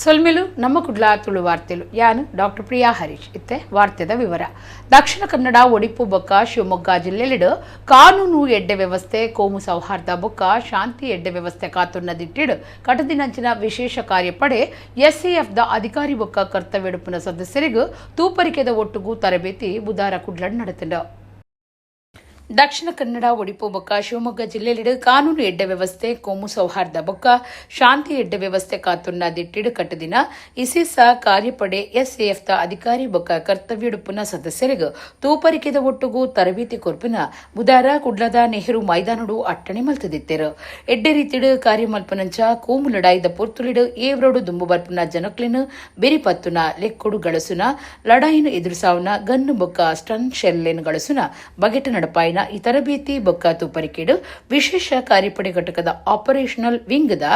ಸೊಲ್ಮೆಲು ನಮ್ಮ ಕುಡ್ಲ ತುಳು ವಾರ್ತೆಲು ಯಾನು ಡಾಕ್ಟರ್ ಪ್ರಿಯಾ ಹರೀಶ್ ಇತ್ತೆ ವಾರ್ತೆದ ವಿವರ. ದಕ್ಷಿಣ ಕನ್ನಡ ಒಡಿಪು ಬೊಕ್ಕ ಶಿವಮೊಗ್ಗ ಜಿಲ್ಲೆಲಿಡು ಕಾನೂನು ಎಡ್ಡೆ ವ್ಯವಸ್ಥೆ ಕೋಮು ಸೌಹಾರ್ದ ಬೊಕ್ಕ ಶಾಂತಿ ಎಡ್ಡೆ ವ್ಯವಸ್ಥೆ ಕಾತುನ್ನದಿಟ್ಟಿಡು ಕಟದಿನಂಚಿನ ವಿಶೇಷ ಕಾರ್ಯಪಡೆ ಎಸ್ಎಎಫ್ ದ ಅಧಿಕಾರಿ ಬೊಕ್ಕ ಕರ್ತವ್ಯಡುಪಿನ ಸದಸ್ಯರಿಗೂ ತೂಪರಿಕೆದ ಒಟ್ಟುಗೂ ತರಬೇತಿ ಬುಧವಾರ ಕುಡ್ಲಡ್ ನಡೆತಿಂಡು. ದಕ್ಷಿಣ ಕನ್ನಡ ಒಡಿಪು ಬೊಕ್ಕ ಶಿವಮೊಗ್ಗ ಜಿಲ್ಲೆಲಿಡು ಕಾನೂನು ಎಡ್ಡೆ ವ್ಯವಸ್ಥೆ ಕೋಮು ಸೌಹಾರ್ದ ಬೊಕ್ಕ ಶಾಂತಿ ಎಡ್ಡೆ ವ್ಯವಸ್ಥೆ ಕಾತುನ್ನ ದಿಟ್ಟಿಡು ಕಟ್ಟದಿನ ಇಸಿಸ ಕಾರ್ಯಪಡೆ ಎಸ್ಎಎಫ್ ದ ಅಧಿಕಾರಿ ಬೊಕ್ಕ ಕರ್ತವ್ಯಡುಪುನ ಸದಸ್ಯರಿಗೂ ತೂಪರಿಕೆದ ಒಟ್ಟುಗೂ ತರಬೇತಿ ಕೊರ್ಪಿನ ಬುಧವಾರ ಕುಡ್ಲದ ನೆಹರು ಮೈದಾನಡು ಅಟ್ಟಣೆ ಮಲ್ತದಿತ್ತೆರು. ಎಡ್ಡೆ ರೀತಿಡು ಕಾರ್ಯ ಮಲ್ಪನಂಚ ಕೋಮು ಲಡಾಯಿದ ಪೊರ್ತುಲಿಡು ಏವ್ರೋಡು ದುಂಬು ಬರ್ಪುನ ಜನಕ್ಲಿನು ಬೆರಿಪತ್ತುನ ಲೆಕ್ಕೊಡು ಗಳಸುನ ಲಡಾಯಿನ ಎದುರುಸಾವುನ ಗನ್ನು ಬೊಕ್ಕ ಸ್ಟನ್ ಶೆಲ್ಲೆನು ಗಳಸುನ ಬಗೆಟ ನಡಪಾಯಿನ ಈ ತರಬೇತಿ ಬೊಕ್ಕ ತೂಪರಿಕೆಡು ವಿಶೇಷ ಕಾರ್ಯಪಡೆ ಘಟಕದ ಆಪರೇಷನಲ್ ವಿಂಗ್ದ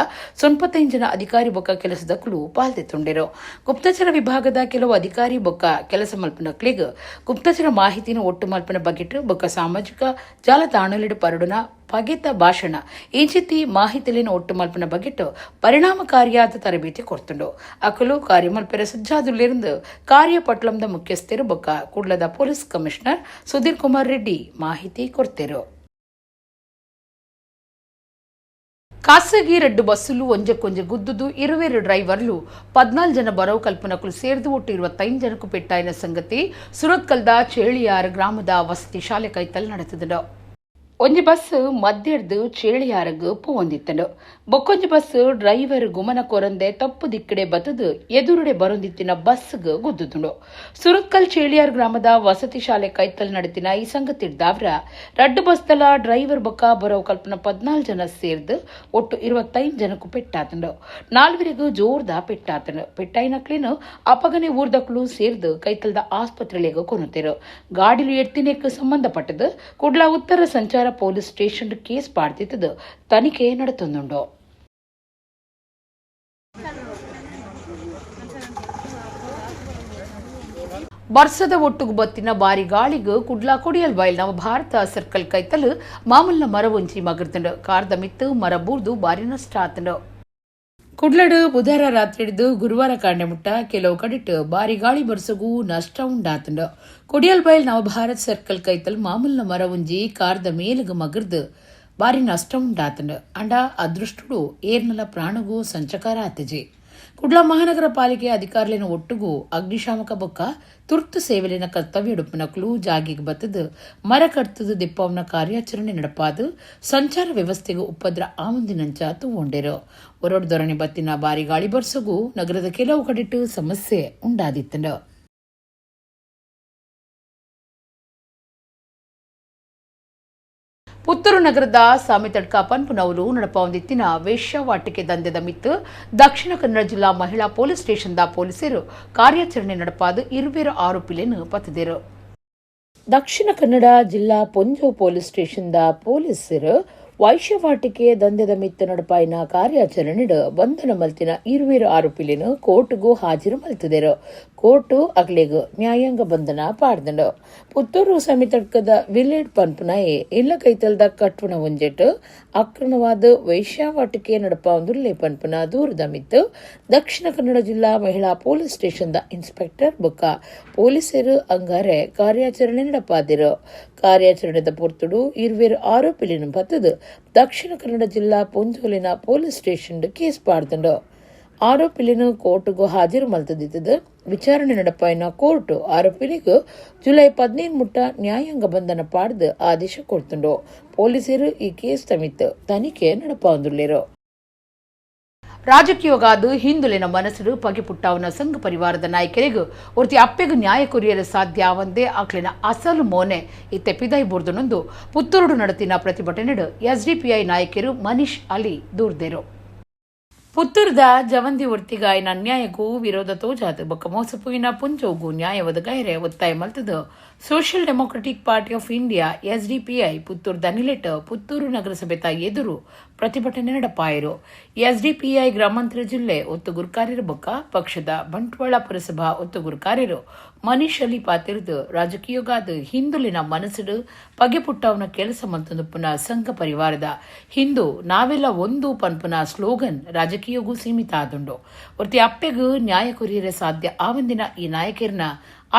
95 ಜನ ಅಧಿಕಾರಿ ಬೊಕ್ಕ ಕೆಲಸದಕ್ಕೂ ಪಾಲ್ತೆತ್ತುಂಡೆರು. ಗುಪ್ತಚರ ವಿಭಾಗದ ಕೆಲವು ಅಧಿಕಾರಿ ಬೊಕ್ಕ ಕೆಲಸ ಮಲ್ಪನಕ್ಲಿಗ್ ಗುಪ್ತಚರ ಮಾಹಿತಿನ ಒಟ್ಟು ಮಲ್ಪನ ಬಗೆಟ್ ಬೊಕ್ಕ ಸಾಮಾಜಿಕ ಜಾಲತಾಣಲಿಡು ಪರಡುನ ಪಗೆತ ಭಾಷಣ ಇಂಚಿತಿ ಮಾಹಿತಿಲಿನ ಒಟ್ಟು ಮಲ್ಪನ ಬಗೆಟ್ ಪರಿಣಾಮಕಾರಿಯಾದ ತರಬೇತಿ ಕೊರ್ತುಂಡು. ಅಕಲು ಕಾರ್ಯಮಲ್ಪೆರ ಸಜ್ಜಾದುಲ್ಲಿருந்து ಕಾರ್ಯ ಪಟ್ಲಂದ ಮುಖ್ಯಸ್ಥರು ಬೊಕ್ಕ ಕುಡ್ಲದ ಪೊಲೀಸ್ ಕಮಿಷನರ್ ಸುಧೀರ್ ಕುಮಾರ್ ರೆಡ್ಡಿ ಮಾಹಿತಿ ಕೊಡ್ತೆರು. ಖಾಸಗಿ 2 ಬಸ್ಸುಲು ಒಂಜಕ್ಕೊಂಜೆ ಗುದ್ದುದು 20 ಡ್ರೈವರ್ಲು 14 ಜನ ಬರವು ಕಲ್ಪನಕ್ಕೂ ಸೇರಿದು ಒಟ್ಟು 25 ಜನಕ್ಕೂ ಪೆಟ್ಟಾಯಿನ ಸಂಗತಿ ಸುರತ್ಕಲ್ದ ಚೇಳಿಯಾರ್ ಗ್ರಾಮದ ವಸತಿ ಶಾಲೆ ಕೈತಲ್ ನಡೆತಿದ್ದು. ಒಂಜಿ ಬಸ್ ಮಧ್ಯಡ್ದು ಚೇಳಿಯಾರಗ್ ಪೋವಂದಿತ್ತಂಡು. ಬೊಕ್ಕೊಂಜಿ ಬಸ್ ಡ್ರೈವರ್ ಗುಮನ ಕೊರಂದೆ ತಪ್ಪು ದಿಕ್ಕಡೆ ಬತ್ತದು ಎದುರುಡೆ ಬರೊಂದಿತ್ತಿನ ಬಸ್ಗ್ ಗುದ್ದುದುಂಡು. ಸುರತ್ಕಲ್ ಚೇಳಿಯಾರ್ ಗ್ರಾಮದ ವಸತಿ ಶಾಲೆ ಕೈತಲ್ ನಡೆತಿನ ಈ ಸಂಗತಿಡ್ದಾವ್ರ 2 ಬಸ್ದಲ ಡ್ರೈವರ್ ಬೊಕ್ಕ ಬರವು ಕಲ್ಪನ 14 ಜನ ಸೇರ್ದು ಒಟ್ಟು 25 ಜನಕ್ಕೂ ಪೆಟ್ಟಾತಂಡು. 4 ಜೋರ್ದ ಪೆಟ್ಟಾತಂಡು. ಪೆಟ್ಟಾಯಿನಕ್ಲಿನು ಅಪಗನೆ ಊರ್ದಕ್ಲು ಸೇರ್ದು ಕೈತಲ್ದ ಆಸ್ಪತ್ರೆಗೆ ಕೊನುತ್ತೇರು. ಗಾಡಿಲು ಎತ್ತಿನೆಕ್ ಸಂಬಂಧಪಟ್ಟದು ಕುಡ್ಲ ಉತ್ತರ ಸಂಚಾರ ಪೊಲೀಸ್ ಸ್ಟೇಷನ್ ಕೇಸ್ ಪಾಡ್ತಿದ್ದು ತನಿಖೆ ನಡೆತೊಂದುಂಡು. ಬರ್ಸದ ಒಟ್ಟುಗು ಬತ್ತಿನ ಬಾರಿ ಗಾಳಿಗೂ ಕುಡ್ಲ ಕೊಡಿಯಲ್ ಬೈಲ್ ನವ ಭಾರತ ಸರ್ಕಲ್ ಕೈತಲು ಮಾಮೂಲ್ನ ಮರ ಒಂಚಿ ಮಗರ್ತಂಡು. ಕಾರ್ದ ಮಿತ್ತು ಮರ ಬೂರ್ದು ಬಾರಿ ನಷ್ಟ ಆತಂಡು. ಕುಡ್ಲಡು ಬುಧವಾರ ರಾತ್ರಿ ಹಿಡಿದು ಗುರುವಾರ ಕಾಂಡೆ ಮುಟ್ಟ ಕೆಲವು ಕಡಿಟ್ಟು ಬಾರಿ ಗಾಳಿ ಬರ್ಸಗೂ ನಷ್ಟ ಉಂಡಾತಂಡು. ಕೊಡಿಯಲ್ ಬೈಲ್ ನವ ಭಾರತ್ ಸರ್ಕಲ್ ಕೈತಲ್ ಮಾಮೂಲ್ನ ಮರ ಒಂಜಿ ಕಾರ್ದ ಮೇಲುಗು ಮಗರ್ದು ಬಾರಿ ನಷ್ಟ ಉಂಡಾತಂಡು. ಅಂಡ ಅದೃಷ್ಟುಡು ಏರ್ನಲ ಪ್ರಾಣಗೂ ಸಂಚಕಾರ ಆತಜಿ. ಕುಡ್ಲ ಮಹಾನಗರ ಪಾಲಿಕೆ ಅಧಿಕಾರಿಲಿನ ಒಟ್ಟುಗೂ ಅಗ್ನಿಶಾಮಕ ಬೊಕ್ಕ ತುರ್ತು ಸೇವೆಲಿನ ಕರ್ತವ್ಯಡುಪನಕ್ಲು ಜಾಗಿಗೆ ಬತ್ತದು ಮರ ಕಡ್ತದು ದಿಪ್ಪವನ ಕಾರ್ಯಾಚರಣೆ ನಡಪಾದು ಸಂಚಾರ ವ್ಯವಸ್ಥೆಗೂ ಉಪದ್ರ ಆಮಂದಿನಂಚ ತೂಗೊಂಡೆರು. ಹೊರಡು ದೊರಣೆ ಬತ್ತಿನ ಬಾರಿ ಗಾಳಿ ಬರ್ಸಗೂ ನಗರದ ಕೆಲವು ಕಡಿಟ್ಟು ಸಮಸ್ಯೆ ಉಂಡಾದಿತ್ತಂಡು. ಪುತ್ತೂರು ನಗರದ ಸಾಮಿತಡ್ಕ ಪನ್ಪುನವರು ನಡಪಾವಂದಿತ್ತಿನ ವೇಶ್ಯಾವಾಟಿಕೆ ದಂಧೆದ ಮಿತ್ತು ದಕ್ಷಿಣ ಕನ್ನಡ ಜಿಲ್ಲಾ ಮಹಿಳಾ ಪೊಲೀಸ್ ಸ್ಟೇಷನ್ದ ಪೊಲೀಸರು ಕಾರ್ಯಾಚರಣೆ ನಡಪಾದು 20 ಆರೋಪಿಗಳನ್ನು ಪತ್ತಿದರು. ದಕ್ಷಿಣ ಕನ್ನಡ ಜಿಲ್ಲಾ ಪೊಂಜೋ ಪೊಲೀಸ್ ಸ್ಟೇಷನ್ದ ಪೊಲೀಸರು ವೈಶ್ಯವಾಟಿಕೆ ದಂಧೆದ ಮಿತ್ತು ನಡಪಾಯಿನ ಕಾರ್ಯಾಚರಣೆಡು ಬಂಧನ ಮಲ್ತಿನ 20 ಆರೋಪಿಲಿನು ಕೋರ್ಟ್ಗೂ ಹಾಜರು ಮಲ್ತಿದರು. ಕೋರ್ಟು ಅಗ್ಲೆಗು ನ್ಯಾಯಾಂಗ ಬಂಧನ ಪಾಡ್ದಂಡು. ಪುತ್ತೂರು ಸಮಿತಡ್ಕದ ವಿಲೇಡ್ ಪನ್ಪುನಾಯೆ ಇಲ್ಲ ಕೈತಲ್ದ ಕಟ್ವಣ ಒಂಜೆಟ್ಟು ಅಕ್ರಮವಾದ ವೈಶ್ಯಾವಾಟಿಕೆ ನಡಪಾವಂದುಲ್ಲೆ ಪನ್ಪುನ ದೂರದ ಮಿತ್ತು ದಕ್ಷಿಣ ಕನ್ನಡ ಜಿಲ್ಲಾ ಮಹಿಳಾ ಪೊಲೀಸ್ ಸ್ಟೇಷನ್ದ ಇನ್ಸ್ಪೆಕ್ಟರ್ ಬೊಕ್ಕ ಪೊಲೀಸರು ಅಂಗಾರೆ ಕಾರ್ಯಾಚರಣೆ ನಡಪಾದಿರು. ಕಾರ್ಯಾಚರಣೆದ ಪೊರ್ತುಡು 20 ಆರೋಪಿಲಿನ ಪತ್ತದು ದಕ್ಷಿಣ ಕನ್ನಡ ಜಿಲ್ಲಾ ಪೊಂಜೋಲಿನ ಪೊಲೀಸ್ ಸ್ಟೇಷನ್ ಕೇಸ್ ಪಾಡ್ದಂಡು. ಆರೋಪಿಲಿನ ಕೋರ್ಟ್ಗೂ ಹಾಜರು ಮಲ್ತದಿತ್ತದು. ವಿಚಾರಣೆ ನಡಪಾಯಿನ ಕೋರ್ಟ್ ಆರೋಪಿಲಿಗೂ ಜುಲೈ 15 ಮುಟ್ಟ ನ್ಯಾಯಾಂಗ ಬಂಧನ ಪಾಡ್ದು ಆದೇಶ ಕೊಡ್ತುಂಡು. ಪೊಲೀಸರು ಈ ಕೇಸ್ ತಮಿತ್ತು ತನಿಖೆ ನಡಪಾವಂದುಲ್ಲೇರು. ರಾಜಕೀಯಗಾದು ಹಿಂದುಲಿನ ಮನಸ್ಸು ಪಗೆಪುಟ್ಟವನ ಸಂಘ ಪರಿವಾರದ ನಾಯಕರಿಗೂ ಒರ್ತಿ ಅಪ್ಪೆಗೂ ನ್ಯಾಯ ಕೊರಿಯಲು ಸಾಧ್ಯ ಒಂದೇ ಆಕ್ಲಿನ ಅಸಲು ಮೋನೆ ಇತ್ತೆ ಪಿದೈ ಬುರ್ದುನೊಂದು ಪುತ್ತೂರು ನಡತಿನ ಪ್ರತಿಭಟನೆಡು ಎಸ್ಡಿಪಿಐ ನಾಯಕರು ಮನೀಶ್ ಅಲಿ ದೂರ್ದೇರು. ಪುತ್ತೂರ್ದ ಜವಂದಿ ಒರ್ತಿಗಾಯಿನ ನ್ಯಾಯಗೂ ವಿರೋಧ ತೋಜಾದು ಬೊಕ್ಕ ಮೋಸಪುಯಿನ ಪುಂಜೋಗೂ ನ್ಯಾಯ ಒದಗಾಯರೆ ಒತ್ತಾಯ ಮಲ್ತದು Social Democratic Party of India SDPI Puttur ದನಿಲೆಟ್ ಪುತ್ತೂರು ನಗರಸಭೆ ಎದುರು ಪ್ರತಿಭಟನೆ ನಡೆಪಾಯಿರು. ಎಸ್ಡಿಪಿಐ ಗ್ರಾಮಾಂತರ ಜಿಲ್ಲೆ ಒತ್ತು ಗುರುಕಾರ್ಯರ ಬೊಕ್ಕ ಪಕ್ಷದ ಬಂಟ್ವಾಳ ಪುರಸಭಾ ಒತ್ತು ಗುರುಕಾರ್ಯರು ಮನೀಶ್ ಅಲಿ ಪಾತಿರ್ದು ರಾಜಕೀಯಗಾದ ಹಿಂದುಲಿನ ಮನಸ್ಸಿಡು ಪಗೆ ಪುಟ್ಟವನ ಕೆಲಸ ಮಂತುನುಪ್ಪುನ ಸಂಘ ಪರಿವಾರದ ಹಿಂದೂ ನಾವೆಲ್ಲ ಒಂದು ಪನ್ಪುನ ಸ್ಲೋಗನ್ ರಾಜಕೀಯಗೂ ಸೀಮಿತ ಆದುಂಡು. ಒರ್ತಿ ಅಪ್ಪೆಗೂ ನ್ಯಾಯ ಕೊರಿಯರೆ ಸಾಧ್ಯ ಆವಂದಿನ ಈ ನಾಯಕರನ್ನ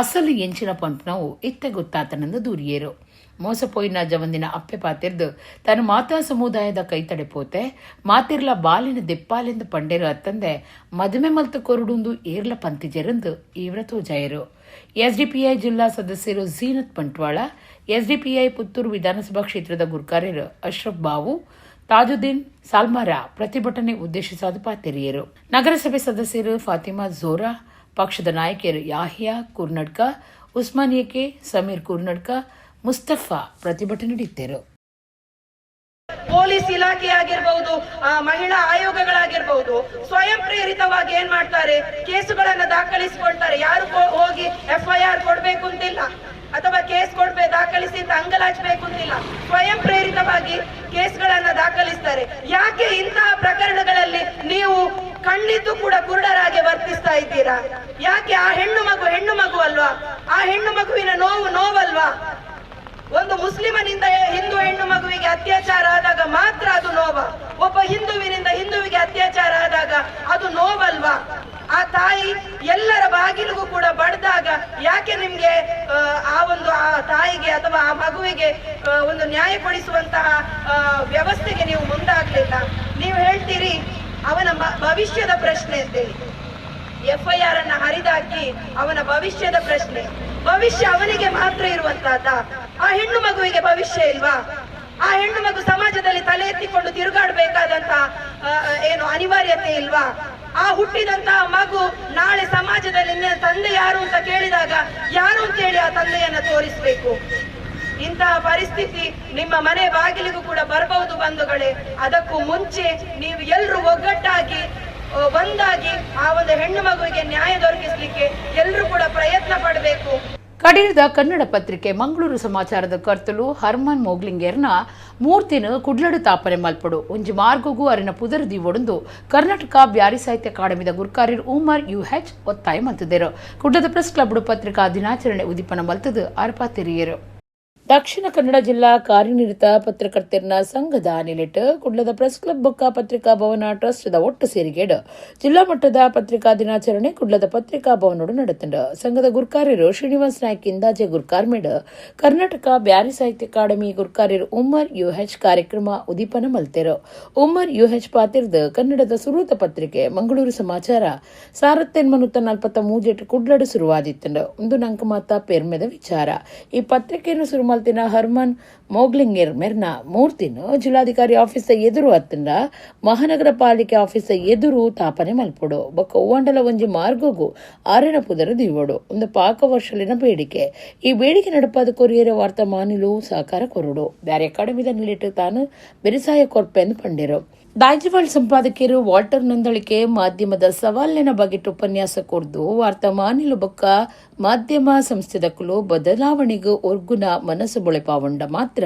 ಅಸಲು ಎಂಚಿನ ಪಂಪನವು ಇತ್ತೆ ಗೊತ್ತಾತನೆಂದು ದೂರಿಯೇರು. ಮೋಸಪೋಯಿನ ಜವಂದಿನ ಅಪ್ಪೆ ಪಾತಿರ್ದು ತನ್ನ ಮಾತಾ ಸಮುದಾಯದ ಕೈತಡೆ ಪೋತೆ ಮಾತಿರ್ಲ ಬಾಲಿನ ದೆಪ್ಪಾಲೆಂದು ಪಂಡೇರು ಅತ್ತಂದೆ ಮದುವೆ ಮಲ್ತು ಕೊರಡುಂದು ಏರ್ಲ ಪಂತಿಜೆರಂದು ಈವ್ರ ತೋಜಾಯರು. ಎಸ್ಡಿಪಿಐ ಜಿಲ್ಲಾ ಸದಸ್ಯರು ಝೀನತ್ ಬಂಟ್ವಾಳ, ಎಸ್ಡಿಪಿಐ ಪುತ್ತೂರು ವಿಧಾನಸಭಾ ಕ್ಷೇತ್ರದ ಗುರುಕಾರ್ಯರು ಅಶ್ರಫ್ ಬಾವು, ತಾಜುದ್ದೀನ್ ಸಾಲ್ಮಾರ ಪ್ರತಿಭಟನೆ ಉದ್ದೇಶಿಸಾದ ಪಾತಿರಿಯರು. ನಗರಸಭೆ ಸದಸ್ಯರು ಫಾತಿಮಾ ಝೋರಾ, ಪಕ್ಷದ ನಾಯಕರು ಯಾಹಿಯಾ ಕುರ್ನಡ್ಕ, ಉಸ್ಮಾನಿಯಕೆ ಸಮೀರ್ ಕುರ್ನಡ್ಕ, ಮುಸ್ತಫಾ ಪ್ರತಿಭಟನೆ ನಡೆಸಿದರು. ಪೊಲೀಸ್ ಇಲಾಖೆ ಆಗಿರಬಹುದು, ಮಹಿಳಾ ಆಯೋಗಗಳಾಗಿರಬಹುದು, ಸ್ವಯಂ ಪ್ರೇರಿತವಾಗಿ ಏನ್ ಮಾಡ್ತಾರೆ, ಕೇಸುಗಳನ್ನ ದಾಖಲಿಸಿಕೊಳ್ತಾರೆ. ಯಾರು ಹೋಗಿ FIR ಕೊಡ್ಬೇಕು ಅಂತಿಲ್ಲ ಅಥವಾ ಕೇಸ್ ದಾಖಲಿಸಿ ಅಂತ ಅಂಗಲಾಚಬೇಕು ಅಂತಿಲ್ಲ. ಸ್ವಯಂ ಪ್ರೇರಿತವಾಗಿ ಕೇಸ್ಗಳನ್ನ ದಾಖಲಿಸ್ತಾರೆ. ಯಾಕೆ ಇಂತಹ ಪ್ರಕರಣಗಳಲ್ಲಿ ನೀವು ಕಣ್ಣಿದ್ದು ಕೂಡ ಕುರುಡರಾಗಿ ವರ್ತಿಸ್ತಾ ಇದ್ದೀರಾ? ಯಾಕೆ? ಆ ಹೆಣ್ಣು ಮಗು ಅಲ್ವಾ? ಆ ಹೆಣ್ಣು ಮಗುವಿನ ನೋವಲ್ವಾ? ಒಂದು ಮುಸ್ಲಿಮನಿಂದ ಹಿಂದೂ ಹೆಣ್ಣು ಮಗುವಿಗೆ ಅತ್ಯಾಚಾರ ಆದಾಗ ಮಾತ್ರ ಅದು ನೋವ? ಒಬ್ಬ ಹಿಂದುವಿನಿಂದ ಹಿಂದುವಿಗೆ ಅತ್ಯಾಚಾರ ಆದಾಗ ಅದು ನೋವಲ್ವಾ? ಆ ತಾಯಿ ಎಲ್ಲರ ಬಾಗಿಲಿಗೂ ಕೂಡ ಬಡ್ದಾಗ ಯಾಕೆ ನಿಮ್ಗೆ ಆ ತಾಯಿಗೆ ಅಥವಾ ಆ ಮಗುವಿಗೆ ಒಂದು ನ್ಯಾಯ ಕೊಡಿಸುವಂತಹ ವ್ಯವಸ್ಥೆಗೆ ನೀವು ಮುಂದಾಗ್ಲಿಲ್ಲ? ನೀವು ಹೇಳ್ತೀರಿ ಅವನ ಭವಿಷ್ಯದ ಪ್ರಶ್ನೆ ಅಂತೇಳಿ. FIR ಅನ್ನ ಹರಿದಾಕಿ ಅವನ ಭವಿಷ್ಯದ ಪ್ರಶ್ನೆ. ಭವಿಷ್ಯ ಅವನಿಗೆ ಮಾತ್ರ ಇರುವಂತಹದ್ದ? ಆ ಹೆಣ್ಣು ಮಗುವಿಗೆ ಭವಿಷ್ಯ ಇಲ್ವಾ? ಆ ಹೆಣ್ಣು ಮಗು ಸಮಾಜದಲ್ಲಿ ತಲೆ ಎತ್ತಿಕೊಂಡು ತಿರುಗಾಡಬೇಕಾದಂತ ಏನು ಅನಿವಾರ್ಯತೆ ಇಲ್ವಾ? ಆ ಹುಟ್ಟಿದಂತಹ ಮಗು ನಾಳೆ ಸಮಾಜದಲ್ಲಿ ತಂದೆ ಯಾರು ಅಂತ ಕೇಳಿದಾಗ ಯಾರು ಅಂತೇಳಿ ಆ ತಂದೆಯನ್ನ ತೋರಿಸ್ಬೇಕು. ಇಂತಹ ಪರಿಸ್ಥಿತಿ ನಿಮ್ಮ ಮನೆ ಬಾಗಿಲಿಗೂ ಕೂಡ ಬರಬಹುದು ಬಂಧುಗಳೇ. ಅದಕ್ಕೂ ಮುಂಚೆ ನೀವು ಎಲ್ಲರೂ ಒಗ್ಗಟ್ಟಾಗಿ ಒಂದಾಗಿ ಆ ಒಂದು ಹೆಣ್ಣು ಮಗುವಿಗೆ ನ್ಯಾಯ ದೊರಕಿಸಲಿಕ್ಕೆ ಎಲ್ಲರೂ ಕೂಡ ಪ್ರಯತ್ನ ಪಡಬೇಕು. ಕಡೀರದ ಕನ್ನಡ ಪತ್ರಿಕೆ ಮಂಗಳೂರು ಸಮಾಚಾರದ ಕರ್ತಲು ಹರ್ಮನ್ ಮೋಗ್ಲಿಂಗೇರ್ನ ಮೂರ್ತಿನ ಕುಡ್ಲಡು ತಾಪನೆ ಮಲ್ಪಡು ಒಂಜಿ ಮಾರ್ಗಗೂ ಅರಿನ ಪುದರದಿ ಒಡಂದು ಕರ್ನಾಟಕ ಬ್ಯಾರಿ ಸಾಹಿತ್ಯ ಅಕಾಡೆಮಿದ ಗುರುಕಾರ್ಯರು ಉಮರ್ UH ಒತ್ತಾಯ ಮಲ್ತದೇರು. ಕುಡ್ಲದ ಪ್ರೆಸ್ ಕ್ಲಬ್ ಪತ್ರಿಕಾ ದಿನಾಚರಣೆ ಉದಿಪನ ಮಲ್ತದು ಅರ್ಪಾತಿರಿಯರು. ದಕ್ಷಿಣ ಕನ್ನಡ ಜಿಲ್ಲಾ ಕಾರ್ಯನಿರತ ಪತ್ರಕರ್ತರ ಸಂಘದ ನಿಲೆಟ್ ಕುಡ್ಲದ ಪ್ರೆಸ್ ಕ್ಲಬ್ ಬೊಕ್ಕ ಪತ್ರಿಕಾ ಭವನ ಟ್ರಸ್ಟ್ ಒಟ್ಟು ಸೇರಿಗೆಡ್ ಜಿಲ್ಲಾ ಮಟ್ಟದ ಪತ್ರಿಕಾ ದಿನಾಚರಣೆ ಕುಡ್ಲದ ಪತ್ರಿಕಾ ಭವನೋಡು ನಡೆತಂಡ. ಸಂಘದ ಗುರುಕಾರ್ಯರು ಶ್ರೀನಿವಾಸ್ ನಾಯ್ಕ್ ಇಂದಾಜೆ ಗುರುಕಾರ್ಮೇಡ್ ಕರ್ನಾಟಕ ಬ್ಯಾರಿ ಸಾಹಿತ್ಯ ಅಕಾಡೆಮಿ ಗುರುಕಾರ್ಯರು ಉಮರ್ UH ಕಾರ್ಯಕ್ರಮ ಉದೀಪನ ಮಲ್ತೆರು. ಉಮರ್ UH ಪಾತಿರ್ದ ಕನ್ನಡದ ಸುರೂತ ಪತ್ರಿಕೆ ಮಂಗಳೂರು ಸಮಾಚಾರ 1943 ಕುಡ್ಲಡು ಶುರುವಾದಿತ್ತಂಡ. ಒಂದು ನಂಕ ಮಾತ ಪೇರ್ಮೆದ ವಿಚಾರ. ಈ ಪತ್ರಿಕೆಯನ್ನು ಶುರು ಮಲ್ತಿನ ಹರ್ಮನ್ ಮೋಗ್ಲಿಂಗೇರ್ ಮೆರ್ನ ಮೂರ್ತಿನ ಜಿಲ್ಲಾಧಿಕಾರಿ ಆಫೀಸ್ ಎದುರು ಅತ್ತಂಡ ಮಹಾನಗರ ಪಾಲಿಕೆ ಆಫೀಸ್ ಎದುರು ತಾಪನೆ ಮಲ್ಪಡು ಬೊಕ್ಕ ಒವ್ವಂಡಲ ಒಂಜಿ ಮಾರ್ಗಗೂ ಆರೆನ ಪುದರ ದಿವಡು ಒಂದು ಪಾಕ ವರ್ಷಲಿನ ಬೇಡಿಕೆ. ಈ ಬೇಡಿಕೆ ನಡಪಾದ ಕೊರಿಯರ ವಾರ್ತಾ ಮಾನಿಲು ಸಹಕಾರ ಕೊರಡು ಬ್ಯಾರಿ ಅಕಾಡೆಮಿದ ನಿಲಿಟ್ಟು ತಾನು ಬೆರಿಸಾಯ ಕೊರ್ಪೆಂದು ಪಂಡಿರು. ದಾಯ್ಜಿವಾಳ್ ಸಂಪಾದಕಿಯರು ವಾಲ್ಟರ್ ನಂದಳಿಕೆ ಮಾಧ್ಯಮದ ಸವಾಲಿನ ಬಗೆಟ್ ಉಪನ್ಯಾಸ ಕೊರ್ದು ವಾರ್ತಾ ಮಾನಿಲು ಬೊಕ್ಕ ಮಾಧ್ಯಮ ಸಂಸ್ಥೆದಕ್ಕಲು ಬದಲಾವಣೆಗೂ ಒರ್ಗುನ ಮನಸ್ಸು ಬೊಳೆಪಾವಂಡ ಮಾತ್ರ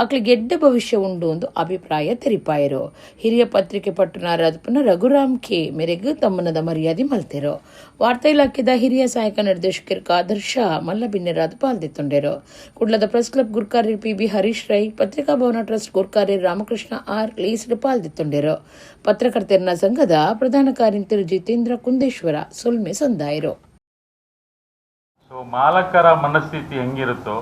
ಅಕ್ಲಿಗೆ ಎಡ್ಡ ಭವಿಷ್ಯ ಉಂಡು ಎಂದು ಅಭಿಪ್ರಾಯ ತೆರಿಪಾಯರು. ಹಿರಿಯ ಪತ್ರಿಕೆ ಪಟ್ಟಣರಾದ ರಘುರಾಮ್ ಕೆ ಮೇರೆಗೂ ತಮ್ಮನದ ಮರ್ಯಾದೆ ಮಲ್ತೆರು. ವಾರ್ತಾ ಇಲಾಖೆದ ಹಿರಿಯ ಸಹಾಯಕ ನಿರ್ದೇಶಕರು ಖಾದರ್ ಶಾ ಮಲ್ಲಬಿನ್ನೆರಾದ ಪಾಲ್ದಿತ್ತೊಂಡೆರು. ಕುಡ್ಲದ ಪ್ರೆಸ್ ಕ್ಲಬ್ ಗುರುಕಾರ್ಯರು PB ಹರೀಶ್ ರೈ, ಪತ್ರಿಕಾ ಭವನ ಟ್ರಸ್ಟ್ ಗುರುಕಾರ್ಯರು ರಾಮಕೃಷ್ಣ R ಲೀಸ್ಡ್ ಪಾಲ್ದಿತ್ತೊಂಡೆರು. ಪತ್ರಕರ್ತರ ಸಂಘದ ಪ್ರಧಾನ ಕಾರ್ಯಂತರು ಜಿತೇಂದ್ರ ಕುಂದೇಶ್ವರ ಸುಲ್ಮೆ ಸಂದಾಯರು. ಮಾಲಕರ ಮನಸ್ಥಿತಿ ಹೆಂಗಿರುತ್ತೋ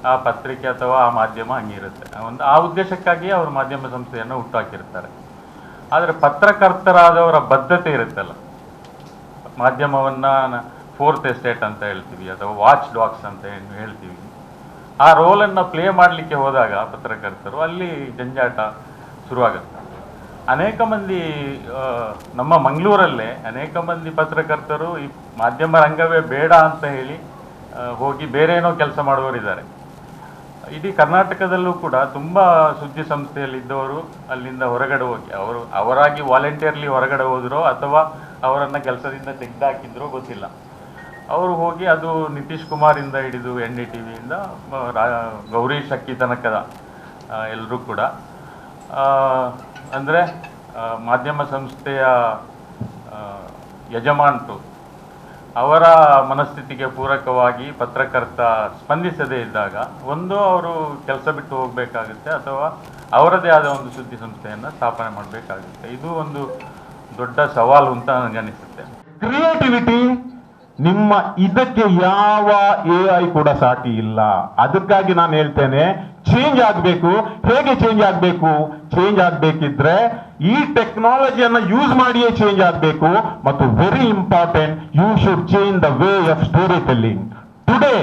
ಆ ಪತ್ರಿಕೆ ಅಥವಾ ಆ ಮಾಧ್ಯಮ ಹಂಗಿರುತ್ತೆ. ಆ ಉದ್ದೇಶಕ್ಕಾಗಿ ಅವರು ಮಾಧ್ಯಮ ಸಂಸ್ಥೆಯನ್ನು ಹುಟ್ಟಾಕಿರ್ತಾರೆ. ಆದರೆ ಪತ್ರಕರ್ತರಾದವರ ಬದ್ಧತೆ ಇರುತ್ತಲ್ಲ, ಮಾಧ್ಯಮವನ್ನು ಫೋರ್ತ್ ಎಸ್ಟೇಟ್ ಅಂತ ಹೇಳ್ತೀವಿ ಅಥವಾ ವಾಚ್ ಡಾಗ್ಸ್ ಅಂತ ಹೇಳ್ತೀವಿ, ಆ ರೋಲನ್ನು ಪ್ಲೇ ಮಾಡಲಿಕ್ಕೆ ಹೋದಾಗ ಪತ್ರಕರ್ತರು ಅಲ್ಲಿ ಜಂಜಾಟ ಶುರುವಾಗುತ್ತೆ. ಅನೇಕ ಮಂದಿ ನಮ್ಮ ಮಂಗಳೂರಲ್ಲೇ ಅನೇಕ ಮಂದಿ ಪತ್ರಕರ್ತರು ಈ ಮಾಧ್ಯಮ ರಂಗವೇ ಬೇಡ ಅಂತ ಹೇಳಿ ಹೋಗಿ ಬೇರೆ ಏನೋ ಕೆಲಸ ಮಾಡುವವರಿದ್ದಾರೆ. ಇಡೀ ಕರ್ನಾಟಕದಲ್ಲೂ ಕೂಡ ತುಂಬ ಸುದ್ದಿ ಸಂಸ್ಥೆಯಲ್ಲಿದ್ದವರು ಅಲ್ಲಿಂದ ಹೊರಗಡೆ ಹೋಗಿ ಅವರಾಗಿ ವಾಲಂಟಿಯರ್ಲಿ ಹೊರಗಡೆ ಹೋದರೋ ಅಥವಾ ಅವರನ್ನು ಕೆಲಸದಿಂದ ತೆಗೆದುಹಾಕಿದ್ರೋ ಗೊತ್ತಿಲ್ಲ. ಅವರು ಹೋಗಿ ಅದು ನಿತೀಶ್ ಕುಮಾರಿಂದ ಹಿಡಿದು NDTVಯಿಂದ ಗೌರೀಶ್ ಅಕ್ಕಿ ತನಕದ ಎಲ್ಲರೂ ಕೂಡ ಅಂದರೆ ಮಾಧ್ಯಮ ಸಂಸ್ಥೆಯ ಯಜಮಾನರು ಅವರ ಮನಸ್ಥಿತಿಗೆ ಪೂರಕವಾಗಿ ಪತ್ರಕರ್ತ ಸ್ಪಂದಿಸದೇ ಇದ್ದಾಗ ಒಂದು ಅವರು ಕೆಲಸ ಬಿಟ್ಟು ಹೋಗಬೇಕಾಗುತ್ತೆ ಅಥವಾ ಅವರದೇ ಆದ ಒಂದು ಸುದ್ದಿ ಸಂಸ್ಥೆಯನ್ನು ಸ್ಥಾಪನೆ ಮಾಡಬೇಕಾಗುತ್ತೆ. ಇದು ಒಂದು ದೊಡ್ಡ ಸವಾಲು ಅಂತ ನನಗನ್ನಿಸುತ್ತೆ. ಕ್ರಿಯೇಟಿವಿಟಿ ನಿಮ್ಮ ಇದಕ್ಕೆ ಯಾವ AI ಕೂಡ ಸಾಟಿ ಇಲ್ಲ. ಅದಕ್ಕಾಗಿ ನಾನು ಹೇಳ್ತೇನೆ, ಚೇಂಜ್ ಆಗಬೇಕು. ಹೇಗೆ ಚೇಂಜ್ ಆಗಬೇಕು? ಚೇಂಜ್ ಆಗಬೇಕಿದ್ರೆ ಈ ಟೆಕ್ನಾಲಜಿಯನ್ನು ಯೂಸ್ ಮಾಡಿಯೇ ಚೇಂಜ್ ಆಗಬೇಕು. ಮತ್ತು very important, you should change the way of story telling. Today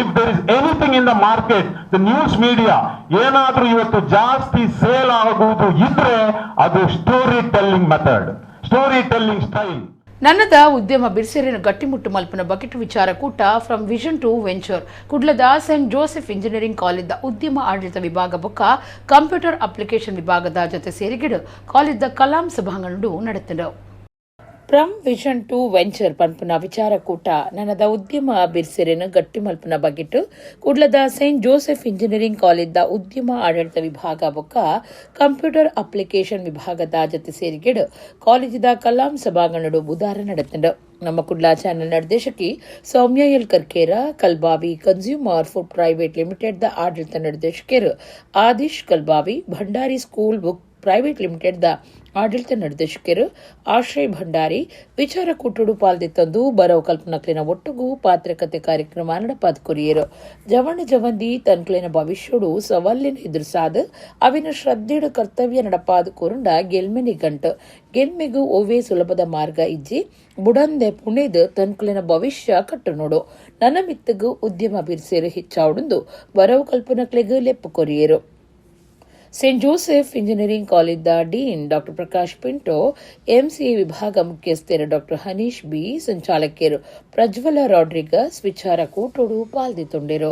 if there is anything in the market, the news media ಏನಾದ್ರೂ ಇವತ್ತು ಜಾಸ್ತಿ ಸೇಲ್ ಆಗುವುದು ಇದ್ರೆ ಅದು story telling method, story telling style. ನನ್ನದ ಉದ್ಯಮ ಬಿರ್ಸೇರಿನ ಗಟ್ಟಿಮುಟ್ಟು ಮಲ್ಪನ ಬಕೆಟ್ ವಿಚಾರಕೂಟ ಫ್ರಮ್ ವಿಷನ್ ಟು ವೆಂಚರ್ ಕುಡ್ಲದ ಸೆಂಟ್ ಜೋಸೆಫ್ ಇಂಜಿನಿಯರಿಂಗ್ ಕಾಲೇಜ್ದ ಉದ್ಯಮ ಆಡಳಿತ ವಿಭಾಗ ಬೊಕ್ಕ ಕಂಪ್ಯೂಟರ್ ಅಪ್ಲಿಕೇಶನ್ ವಿಭಾಗದ ಜೊತೆ ಸೇರಿಗಿಡು ಕಾಲೇಜ್ದ ಕಲಾಂ ಸಭಾಂಗಣಡು ನಡೆತಂಡು. ಫ್ರಮ್ ವಿಷನ್ ಟು ವೆಂಚರ್ ಪನ್ಪುನ ವಿಚಾರಕೂಟ ನನ್ನದ ಉದ್ಯಮ ಬಿರ್ಸೆರಿನ ಗಟ್ಟಿ ಮಲ್ಪನ ಬಗೆಟ್ ಕುಡ್ಲದ ಸೆಂಟ್ ಜೋಸೆಫ್ ಇಂಜಿನಿಯರಿಂಗ್ ಕಾಲೇಜ್ದ ಉದ್ಯಮ ಆಡಳಿತ ವಿಭಾಗ ಬೊಕ್ಕ ಕಂಪ್ಯೂಟರ್ ಅಪ್ಲಿಕೇಶನ್ ವಿಭಾಗದ ಜೊತೆ ಸೇರಿಗೆಡು ಕಾಲೇಜಿದ ಕಲಾಂ ಸಭಾಂಗಣಡು ಬುಧವಾರ ನಡೆತಂಡು. ನಮ್ಮ ಕುಡ್ಲ ಚಾನೆಲ್ ನಿರ್ದೇಶಕಿ Soumya L Karkera, Kalbavi consumer food private limited ದ ಆಡಳಿತ ನಿರ್ದೇಶಕರು Aadish Kalbavi, Bhandari school book private limited ದ ಆಡಳಿತ ನಿರ್ದೇಶಕರು ಆಶ್ರಯ್ ಭಂಡಾರಿ ವಿಚಾರಕೂಟಡು ಪಾಲ್ದಿತ್ತಂದು ಬರವು ಕಲ್ಪನಕ್ಲಿನ ಒಟ್ಟುಗೂ ಪಾತ್ರಕತೆ ಕಾರ್ಯಕ್ರಮ ನಡಪಾದ ಕೊರಿಯರು. ಜವಣ ಜವಂದಿ ತನ್ಕ್ಲಿನ ಭವಿಷ್ಯಡು ಸವಾಲಿನ ಎದುರಿಸಾದ ಅವಿನ ಶ್ರದ್ಧೆಡು ಕರ್ತವ್ಯ ನಡಪಾದ ಕೊರುಂಡ ಗೆಲ್ಮೆನಿ ಗಂಟು ಗೆಲ್ಮೆಗೂ ಓವೇ ಸುಲಭದ ಮಾರ್ಗ ಇಜ್ಜಿ ಬುಡಂದೆ ಪುಣೆದು ತನ್ಕ್ಲಿನ ಭವಿಷ್ಯ ಕಟ್ಟು ನೋಡು. ನನ್ನ ಮಿತ್ತಗೂ ಉದ್ಯಮ ಬಿರ್ಸೇರು ಹೆಚ್ಚಾವುಡು ಬರವು ಕಲ್ಪನಕ್ಲೆಗೂ ಲೆಪ್ಪು ಕೊರಿಯರು. सेंट जोसेफ इंजीनियरिंग कॉलेज द dean doctor Prakash Pinto, MCA विभाग मुख्यस्थर डॉक्टर हनीश बी, संचालकियರು ಪ್ರಜ್ವಲ ರಾಡ್ರಿಗಸ್ ವಿಚಾರಕೂಟಡು ಪಾಲ್ದಿತ್ತುಂಡಿರು.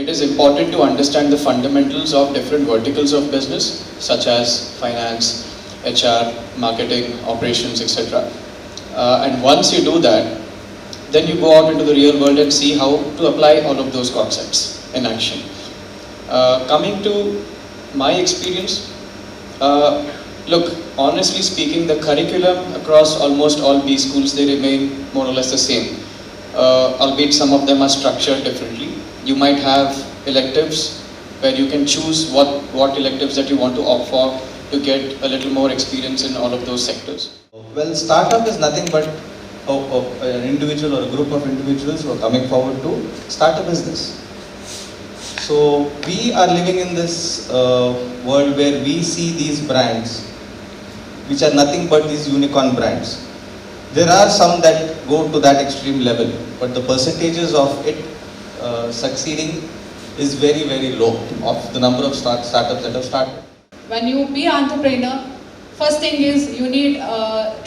It is important to understand the fundamentals of different verticals of business such as finance, HR, marketing, operations, etc. And once you do that, then you go out into the real world and see how to apply all of those concepts in action. Coming to my experience, look, honestly speaking, the curriculum across almost all B schools, they remain more or less the same, albeit some of them are structured differently. You might have electives where you can choose what electives that you want to opt for to get a little more experience in all of those sectors. Well, startup is nothing but an individual or a group of individuals who are coming forward to start a business. So we are living in this world where we see these brands which are nothing but these unicorn brands. There are some that go to that extreme level, but the percentages of it succeeding is very, very low of the number of startups that have started. When you be an entrepreneur, first thing is you need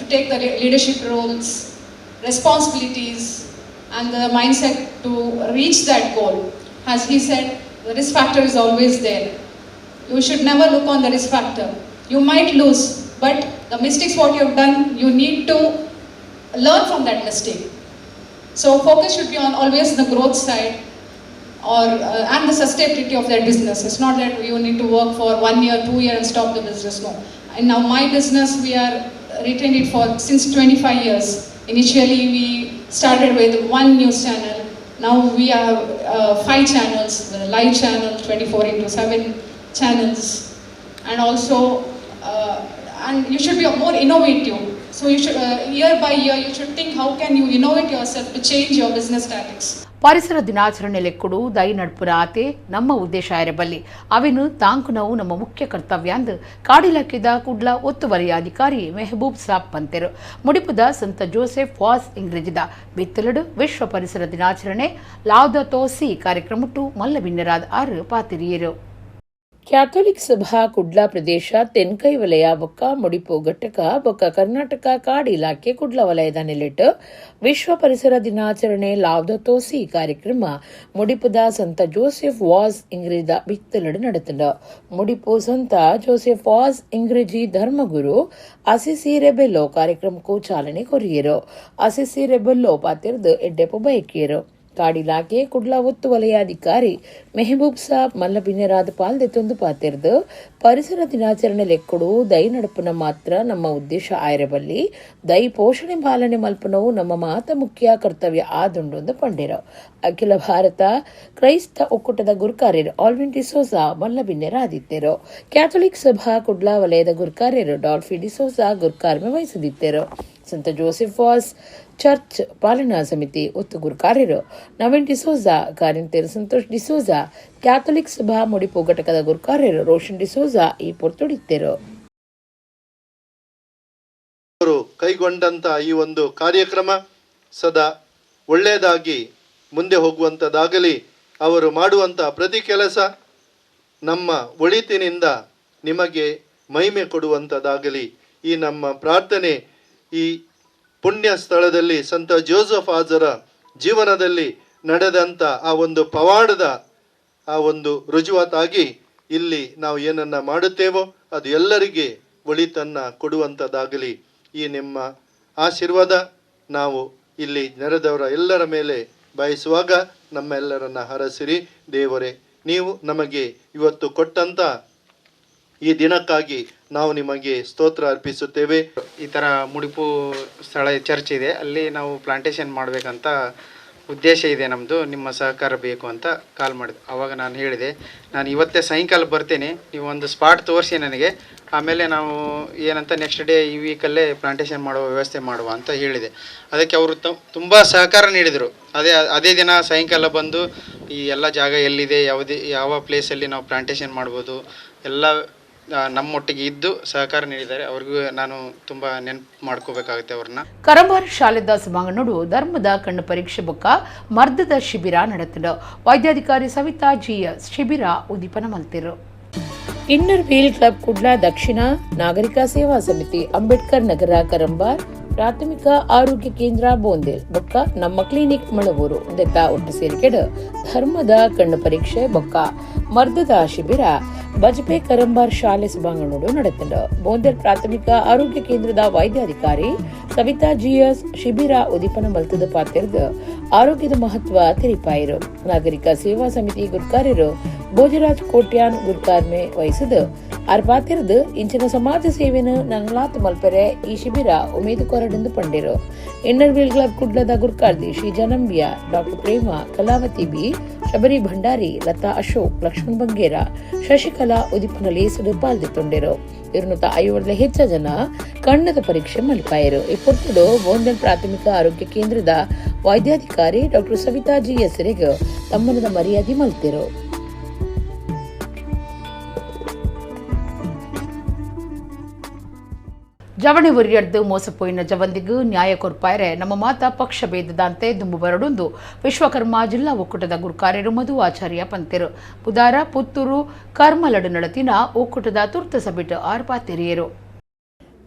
to take the leadership roles, responsibilities and the mindset to reach that goal. As he said, the risk factor is always there. You should never look on the risk factor. You might lose, but the mistakes what you have done, you need to learn from that mistake. So focus should be on always the growth side or and the sustainability of that business. It's not that you need to work for 1 year, 2 years and stop the business. No. And now my business, we are retained it for since 25 years. Initially, we started with one news channel. Now we have 5 channels, the live channel, 24/7 channels, and also, and you should be more innovative. So you should, year by year, you should think how can you innovate yourself to change your business tactics. ಪರಿಸರ ದಿನಾಚರಣೆ ಲೆಕ್ಕುಡು ದೈ ನಡ್ಪುರ ಆತೆ ನಮ್ಮ ಉದ್ದೇಶ ಇರಬಲ್ಲಿ ಅವಿನು ತಾಂಕುನವು ನಮ್ಮ ಮುಖ್ಯ ಕರ್ತವ್ಯ ಅಂದು ಕಾಡಿಲಾಕಿದ ಕುಡ್ಲ ಒತ್ತುವರಿಯ ಅಧಿಕಾರಿ ಮೆಹಬೂಬ್ ಸಾಬ್ ಪಂತೆರು ಮುಡಿಪುದ ಸಂತ ಜೋಸೆಫ್ ವಾಸ್ ಇಂಗ್ರೆಜಿದ ಬಿತ್ತಲಡು ವಿಶ್ವ ಪರಿಸರ ದಿನಾಚರಣೆ ಲಾವ್ದ ತೋಸಿ ಕಾರ್ಯಕ್ರಮಟ್ಟು ಮಲ್ಲ ಬಿನ್ನರಾದ ಆರು ಪಾತಿರಿಯರು. ಕ್ಯಾಥೋಲಿಕ್ ಸಭಾ ಕುಡ್ಲಾ ಪ್ರದೇಶ ತೆನ್ಕೈ ವಲಯ ಬೊಕ್ಕ ಮುಡಿಪು ಘಟಕ ಬೊಕ್ಕ ಕರ್ನಾಟಕ ಕಾಡು ಇಲಾಖೆ ಕುಡ್ಲ ವಲಯದ ನೆಲೆಟ್ಟು ವಿಶ್ವ ಪರಿಸರ ದಿನಾಚರಣೆ ಲಾವ್ದತೋ ಸಿ ಕಾರ್ಯಕ್ರಮ ಮುಡಿಪುದ ಸಂತ ಜೋಸೆಫ್ ವಾಸ್ ಇಂಗ್ರಿದ ಬಿತ್ತಲಡು ನಡೆತಂಡ ಮುಡಿಪು ಸಂತ ಜೋಸೆಫ್ ವಾಸ್ ಇಂಗ್ರಿಜಿ ಧರ್ಮಗುರು ಅಸಿಸಿ ರೆಬೆಲ್ಲೋ ಕಾರ್ಯಕ್ರಮಕ್ಕೂ ಚಾಲನೆ ಕೊರಿಯರು ಅಸಿಸಿ ರೆಬೆಲ್ಲೋ ಪಾತಿರ್ದು ಎಡ್ಡೆಪು ಬಯಕಿಯರು ಕಾಡಿಲಾಕೆ ಕುಡ್ಲಾ ಒತ್ತು ವಲಯಾಧಿಕಾರಿ ಮೆಹಬೂಬ್ ಸಾಬ್ ಮಲ್ಲಬಿನ್ಯರಾದ ಪಾಲ್ದೆತ್ತೊಂದು ಪಾತಿರ್ದು ಪರಿಸರ ದಿನಾಚರಣೆ ಲೆಕ್ಕಡು ದೈ ನಡಪನ ಮಾತ್ರ ನಮ್ಮ ಉದ್ದೇಶ ಆಯ್ರಬಲ್ಲಿ ದೈ ಪೋಷಣೆ ಪಾಲನೆ ಮಲ್ಪನವು ನಮ್ಮ ಮಾತ ಮುಖ್ಯ ಕರ್ತವ್ಯ ಆದುಂಡು ಪಂಡಿರ ಅಖಿಲ ಭಾರತ ಕ್ರೈಸ್ತ ಒಕ್ಕೂಟದ ಗುರುಕಾರ್ಯರು ಆಲ್ವಿನ್ ಡಿಸೋಜಾ ಮಲ್ಲಬಿನ್ಯರಾದಿತ್ತೇರು ಕ್ಯಾಥೋಲಿಕ್ ಸಭಾ ಕುಡ್ಲಾ ವಲಯದ ಗುರುಕಾರ್ಯರು ಡಾಲ್ಫಿ ಡಿಸೋಜಾ ಗುರುಕಾರ್ಮೆ ವಹಿಸದಿತ್ತೇರು ಸಂತ ಜೋಸೆಫ್ ವಾಸ್ ಚರ್ಚ್ ಪಾಲನಾ ಸಮಿತಿ ಒತ್ತು ಗುರುಕಾರ್ಯರು ನವೀನ್ ಡಿಸೋಜಾ ಕಾರ್ಯಂತೇರು ಸಂತೋಷ್ ಡಿಸೋಜಾ ಕ್ಯಾಥೋಲಿಕ್ ಸಭಾ ಮುಡಿಪು ಘಟಕದ ಗುರುಕಾರ್ಯರು ರೋಷನ್ ಡಿಸೋಜಾ ಈ ಪೊರ್ತೊಡಿತ್ತೇರು. ಅವರು ಕೈಗೊಂಡಂತ ಈ ಒಂದು ಕಾರ್ಯಕ್ರಮ ಸದಾ ಒಳ್ಳೆಯದಾಗಿ ಮುಂದೆ ಹೋಗುವಂಥದ್ದಾಗಲಿ. ಅವರು ಮಾಡುವಂಥ ಪ್ರತಿ ಕೆಲಸ ನಮ್ಮ ಒಳಿತಿನಿಂದ ನಿಮಗೆ ಮಹಿಮೆ ಕೊಡುವಂಥದ್ದಾಗಲಿ. ಈ ನಮ್ಮ ಪ್ರಾರ್ಥನೆ ಈ ಪುಣ್ಯ ಸ್ಥಳದಲ್ಲಿ ಸಂತ ಜೋಸೆಫ್ ವಾಜರ ಜೀವನದಲ್ಲಿ ನಡೆದಂಥ ಆ ಒಂದು ಪವಾಡದ ಆ ಒಂದು ರುಜುವಾತಾಗಿ ಇಲ್ಲಿ ನಾವು ಏನನ್ನ ಮಾಡುತ್ತೇವೋ ಅದು ಎಲ್ಲರಿಗೆ ಒಳಿತನ್ನು ಕೊಡುವಂಥದ್ದಾಗಲಿ. ಈ ನಿಮ್ಮ ಆಶೀರ್ವಾದ ನಾವು ಇಲ್ಲಿ ನೆರೆದವರ ಎಲ್ಲರ ಮೇಲೆ ಬಯಸುವಾಗ ನಮ್ಮೆಲ್ಲರನ್ನ ಹರಸಿರಿ. ದೇವರೇ, ನೀವು ನಮಗೆ ಇವತ್ತು ಕೊಟ್ಟಂಥ ಈ ದಿನಕ್ಕಾಗಿ ನಾವು ನಿಮಗೆ ಸ್ತೋತ್ರ ಅರ್ಪಿಸುತ್ತೇವೆ. ಈ ಥರ ಮುಡಿಪು ಸ್ಥಳ ಚರ್ಚ್ ಇದೆ, ಅಲ್ಲಿ ನಾವು ಪ್ಲಾಂಟೇಶನ್ ಮಾಡಬೇಕಂತ ಉದ್ದೇಶ ಇದೆ ನಮ್ಮದು. ನಿಮ್ಮ ಸಹಕಾರ ಬೇಕು ಅಂತ ಕಾಲ್ ಮಾಡಿದೆ. ಆವಾಗ ನಾನು ಹೇಳಿದೆ, ನಾನು ಇವತ್ತೇ ಸಾಯಂಕಾಲ ಬರ್ತೀನಿ, ನೀವು ಒಂದು ಸ್ಪಾಟ್ ತೋರಿಸಿ ನನಗೆ, ಆಮೇಲೆ ನಾವು ಏನಂತ ನೆಕ್ಸ್ಟ್ ಡೇ ಈ ವೀಕಲ್ಲೇ ಪ್ಲಾಂಟೇಶನ್ ಮಾಡುವ ವ್ಯವಸ್ಥೆ ಮಾಡುವ ಅಂತ ಹೇಳಿದೆ. ಅದಕ್ಕೆ ಅವರು ತುಂಬ ಸಹಕಾರ ನೀಡಿದರು. ಅದೇ ದಿನ ಸಾಯಂಕಾಲ ಬಂದು ಈ ಎಲ್ಲ ಜಾಗ ಎಲ್ಲಿದೆ, ಯಾವ ಪ್ಲೇಸಲ್ಲಿ ನಾವು ಪ್ಲಾಂಟೇಶನ್ ಮಾಡ್ಬೋದು ಎಲ್ಲ ನಮ್ಮೊಟ್ಟಿಗೆ ಇದ್ದು ಸಹಕಾರ ನೀಡಿದ್ದಾರೆ. ಅವ್ರಿಗೂ ನಾನು ತುಂಬಾ ನೆನಪು ಮಾಡ್ಕೋಬೇಕಾಗುತ್ತೆ ಅವ್ರನ್ನ. ಕರಂಬಾರ ಶಾಲೆದ ಸಭಾಂಗಣಡು ಧರ್ಮದ ಕಣ್ಣು ಪರೀಕ್ಷೆ ಬೊಕ್ಕ ಮರ್ದದ ಶಿಬಿರ ನಡೆತಿದ ವೈದ್ಯಾಧಿಕಾರಿ ಸವಿತಾ ಜಿಎಸ್ ಶಿಬಿರ ಉದ್ದೀಪನ ಮಲ್ತಿರು. ಇನ್ನರ್ ವೀಲ್ ಕ್ಲಬ್ ಕುಡ್ಲಾ ದಕ್ಷಿಣ ನಾಗರಿಕ ಸೇವಾ ಸಮಿತಿ ಅಂಬೇಡ್ಕರ್ ನಗರ ಕರಂಬಾರ್ ಪ್ರಾಥಮಿಕ ಆರೋಗ್ಯ ಕೇಂದ್ರ ಬೋಂದೇಲ್ ಬೊಕ್ಕ ನಮ್ಮ ಕ್ಲಿನಿಕ್ ಮಳವೂರು ದೆತ್ತ ಒಟ್ಟು ಸೇರಿಕೆಡು ಧರ್ಮದ ಕಣ್ಣು ಪರೀಕ್ಷೆ ಬೊಕ್ಕ ಮರ್ದದ ಶಿಬಿರ ಬಜಪೆ ಕರಂಬಾರ್ ಶಾಲೆ ಸಭಾಂಗಣಡು ನಡೆತಂಡ ಬೋಂದೇಲ್ ಪ್ರಾಥಮಿಕ ಆರೋಗ್ಯ ಕೇಂದ್ರದ ವೈದ್ಯಾಧಿಕಾರಿ ಸವಿತಾ ಜಿಎಸ್ ಶಿಬಿರ ಉದ್ದೀಪನ ಮಲ್ತದ ಪಾತಿರ್ದು ಆರೋಗ್ಯದ ಮಹತ್ವ ತಿರಿಪಾಯಿರು. ನಾಗರಿಕ ಸೇವಾ ಸಮಿತಿ ಗುರುಕಾರ್ಯರು ಭೋಜರಾಜ್ ಕೋಟ್ಯಾನ್ ಗುರುಕಾರ್ಮೆ ವಹಿಸಿದ ಪಾತಿರ್ದು ಇಂಚಿನ ಸಮಾಜ ಸೇವೆನ ನಂಗ್ಲಾತ್ ಮಲ್ಪರೆ ಈ ಶಿಬಿರ ಉಮೇದು ಕೊರಡೆಂದು ಪಂಡಿರು. ಇನ್ನರ್ ವೀಲ್ ಕ್ಲಬ್ ಕುಡ್ಲದ ಗುರುಕಾರ್ದಿ ಶ್ರೀ ಜನಂಬಿಯ ಡಾಕ್ಟರ್ ಪ್ರೇಮ ಕಲಾವತಿ ಬಿ ಶಬರಿ ಭಂಡಾರಿ ಲತಾ ಅಶೋಕ್ ಲಕ್ಷ್ಮಣ್ ಬಂಗೇರ ಶಶಿಕಲಾ ಉದಿಪನ ಲೇಸಡು ಪಾಲ್ದೊಂಡಿರು. 250 ಹೆಚ್ಚು ಜನ ಕಣ್ಣದ ಪರೀಕ್ಷೆ ಮಲ್ಪಾಯರು. ಈ ಪೊರ್ತುಡು ಬೋಂದಲ್ ಪ್ರಾಥಮಿಕ ಆರೋಗ್ಯ ಕೇಂದ್ರದ ವೈದ್ಯಾಧಿಕಾರಿ ಡಾಕ್ಟರ್ ಸವಿತಾ ಜಿ ಹೆಸರಿಗೆ ತಮ್ಮನದ ಮರ್ಯಾದೆ ಮಲ್ತಿರು. ಜವಣಿ ಒರಿಯಡ್ದು ಮೋಸಪೋಯಿನ ಜವಂದಿಗೂ ನ್ಯಾಯ ಕೊರ್ಪಾಯರೆ ನಮ್ಮ ಮಾತ ಪಕ್ಷ ಭೇದದಂತೆ ದುಂಬು ಬರಡೊಂದು ವಿಶ್ವಕರ್ಮ ಜಿಲ್ಲಾ ಒಕ್ಕೂಟದ ಗುರುಕಾರ್ಯರು ಮಧು ಆಚಾರ್ಯ ಪಂತೆರು ಬುಧಾರ ಪುತ್ತೂರು ಕರ್ಮಲಡು ನಡತಿನ ಒಕ್ಕೂಟದ ತುರ್ತು ಸಭೆಟ್ ಆರ್ಪಾತೆರಿಯರು.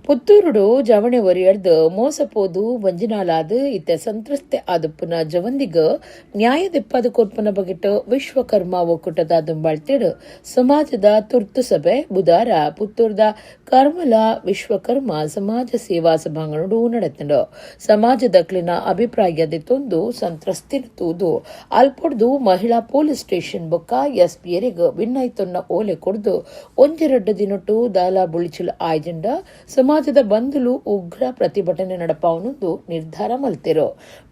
ಪುತ್ತೂರುಡು ಜವಣೆ ಒರಿಯಡ್ದು ಮೋಸಪೋದು ವಂಜನಾಲಾದು ಇತ್ತ ಸಂತ್ರಸ್ತೆ ಆದುಪ್ಪನ ಜವಂದಿಗ ನ್ಯಾಯದೆಪ್ಪದ ಕೊರ್ಪನ ಬಗೆಟ್ ವಿಶ್ವಕರ್ಮ ಒಕ್ಕೂಟದ ದುಂಬಾಳ್ತಿಡು ಸಮಾಜದ ತುರ್ತು ಸಭೆ ಬುಧಾರ ಪುತ್ತೂರ್ದ ಕರ್ಮಲ ವಿಶ್ವಕರ್ಮ ಸಮಾಜ ಸೇವಾ ಸಭಾಂಗಣಡು ನಡೆತಂಡು. ಸಮಾಜದಕ್ಲಿನ ಅಭಿಪ್ರಾಯದೆತ್ತೊಂದು ಸಂತ್ರಸ್ತಿನ ತೂದು ಅಲ್ಪೊಡ್ದು ಮಹಿಳಾ ಪೊಲೀಸ್ ಸ್ಟೇಷನ್ ಬೊಕ್ಕ ಎಸ್ಪಿಯರಿಗ ವಿನ್ನೈತೊನ್ನ ಓಲೆ ಕೊಡ್ದು ಒಂಜೆರಡ್ಡು ದಿನೊಟ್ಟು ದಾಲ ಬುಳಿಚಿಲ್ ಆಯ್ಜಂಡ ಸಮಾಜದ ಬಂಧುಲು ಉಗ್ರ ಪ್ರತಿಭಟನೆ ನಡಪಾವನೊಂದು ನಿರ್ಧಾರ ಮಲ್ತಿರು.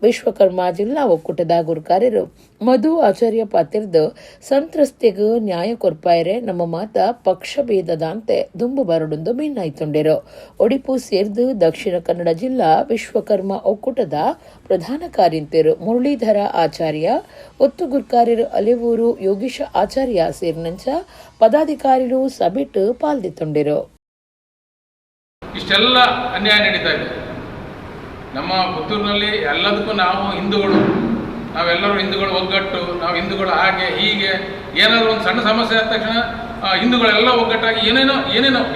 ವಿಶ್ವಕರ್ಮ ಜಿಲ್ಲಾ ಒಕ್ಕೂಟದ ಗುರುಕಾರ್ಯರು ಮಧು ಆಚಾರ್ಯ ಪಾತಿರ್ದು ಸಂತ್ರಸ್ತೆಗೂ ನ್ಯಾಯ ಕೊರ್ಪಾಯರೆ ನಮ್ಮ ಮಾತ ಪಕ್ಷ ಭೇದದಂತೆ ದುಂಬು ಬರಡೊಂದು ಭಿನ್ನಾಯ್ತೊಂಡಿರು. ಒಡಿಪು ಸೇರ್ದು ದಕ್ಷಿಣ ಕನ್ನಡ ಜಿಲ್ಲಾ ವಿಶ್ವಕರ್ಮ ಒಕ್ಕೂಟದ ಪ್ರಧಾನ ಕಾರ್ಯಂತರು ಮುರಳೀಧರ ಆಚಾರ್ಯ ಒತ್ತು ಗುರುಕಾರ್ಯರು ಅಲೆವೂರು ಯೋಗೀಶ ಆಚಾರ್ಯ ಸೇರಿನಂಚ ಪದಾಧಿಕಾರಿಗಳು ಸಭೆಟ್ ಪಾಲ್ದೊಂಡಿರು. ಇಷ್ಟೆಲ್ಲ ಅನ್ಯಾಯ ನಡೀತಾ ಇದೆ ನಮ್ಮ ಪುತ್ತೂರಿನಲ್ಲಿ. ಎಲ್ಲದಕ್ಕೂ ನಾವು ಹಿಂದೂಗಳು, ನಾವೆಲ್ಲರೂ ಹಿಂದೂಗಳು ಒಗ್ಗಟ್ಟು, ನಾವು ಹಿಂದೂಗಳು ಹಾಗೆ ಹೀಗೆ ಏನಾದರೂ ಒಂದು ಸಣ್ಣ ಸಮಸ್ಯೆ ಆದ ತಕ್ಷಣ ಹಿಂದೂಗಳೆಲ್ಲ ಒಗ್ಗಟ್ಟಾಗಿ ಏನೇನೋ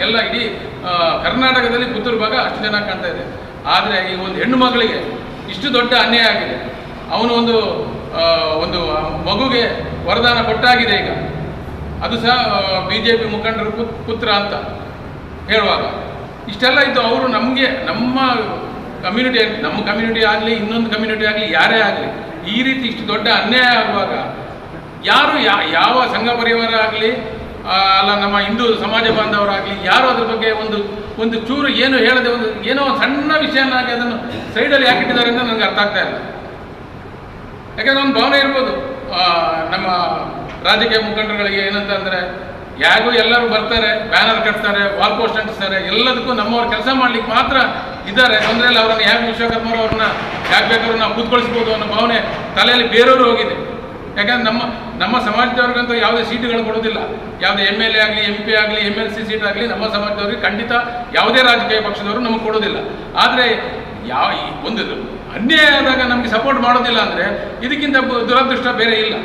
ಎಲ್ಲ ಇಡೀ ಕರ್ನಾಟಕದಲ್ಲಿ ಪುತ್ತೂರು ಭಾಗ ಅಷ್ಟು ಜನ ಕಾಣ್ತಾ ಇದೆ. ಆದರೆ ಈ ಒಂದು ಹೆಣ್ಣು ಮಗಳಿಗೆ ಇಷ್ಟು ದೊಡ್ಡ ಅನ್ಯಾಯ ಆಗಿದೆ. ಅವನು ಒಂದು ಮಗುಗೆ ವರದಾನ ಕೊಟ್ಟಾಗಿದೆ. ಈಗ ಅದು ಸಹ BJP ಮುಖಂಡರ ಪುತ್ರ ಅಂತ ಹೇಳುವಾಗ ಇಷ್ಟೆಲ್ಲ ಇದ್ದು ಅವರು ನಮಗೆ ನಮ್ಮ ಕಮ್ಯುನಿಟಿ ಆಗಲಿ ಇನ್ನೊಂದು ಕಮ್ಯುನಿಟಿ ಆಗಲಿ ಯಾರೇ ಆಗಲಿ ಈ ರೀತಿ ಇಷ್ಟು ದೊಡ್ಡ ಅನ್ಯಾಯ ಆಗುವಾಗ ಯಾರು ಯಾವ ಸಂಘ ಪರಿವಾರ ಆಗಲಿ ಅಲ್ಲ ನಮ್ಮ ಹಿಂದೂ ಸಮಾಜ ಬಾಂಧವರಾಗಲಿ ಯಾರು ಅದ್ರ ಬಗ್ಗೆ ಒಂದು ಚೂರು ಏನು ಹೇಳದೆ ಏನೋ ಒಂದು ಸಣ್ಣ ವಿಷಯನಾಗಿ ಅದನ್ನು ಸೈಡಲ್ಲಿ ಯಾಕಿಟ್ಟಿದ್ದಾರೆ ಅಂತ ನನಗೆ ಅರ್ಥ ಆಗ್ತಾ ಇಲ್ಲ. ಯಾಕೆಂದ್ರೆ ಒಂದು ಭಾವನೆ ಇರ್ಬೋದು ನಮ್ಮ ರಾಜಕೀಯ ಮುಖಂಡರುಗಳಿಗೆ ಏನಂತಂದರೆ ಯಾಗೂ ಎಲ್ಲರೂ ಬರ್ತಾರೆ, ಬ್ಯಾನರ್ ಕಟ್ತಾರೆ, ವಾಲ್ ಪೋಸ್ಟ್ ಅಂಟಿಸ್ತಾರೆ, ಎಲ್ಲದಕ್ಕೂ ನಮ್ಮವ್ರು ಕೆಲಸ ಮಾಡ್ಲಿಕ್ಕೆ ಮಾತ್ರ ಇದ್ದಾರೆ. ತೊಂದರೆಯಲ್ಲಿ ಅವರನ್ನು ಹೇಗೆ ವಿಶ್ವಕರ್ಮರು ಅವ್ರನ್ನ ಯಾಕೆ ಬೇಕಾದ್ರೂ ನಾವು ಕೂತ್ಕೊಳಿಸ್ಬೋದು ಅನ್ನೋ ಭಾವನೆ ತಲೆಯಲ್ಲಿ ಬೇರೆಯವರು ಹೋಗಿದೆ. ಯಾಕಂದ್ರೆ ನಮ್ಮ ಸಮಾಜದವ್ರಿಗಂತೂ ಯಾವುದೇ ಸೀಟುಗಳು ಕೊಡೋದಿಲ್ಲ. ಯಾವುದೇ MLA ಆಗಲಿ MP ಆಗಲಿ MLC ಸೀಟ್ ಆಗಲಿ ನಮ್ಮ ಸಮಾಜದವ್ರಿಗೆ ಖಂಡಿತ ಯಾವುದೇ ರಾಜಕೀಯ ಪಕ್ಷದವರು ನಮಗೆ ಕೊಡೋದಿಲ್ಲ. ಆದರೆ ಒಂದು ಅನ್ಯಾಯ ಆದಾಗ ನಮಗೆ ಸಪೋರ್ಟ್ ಮಾಡೋದಿಲ್ಲ ಅಂದರೆ ಇದಕ್ಕಿಂತ ದುರದೃಷ್ಟ ಬೇರೆ ಇಲ್ಲ.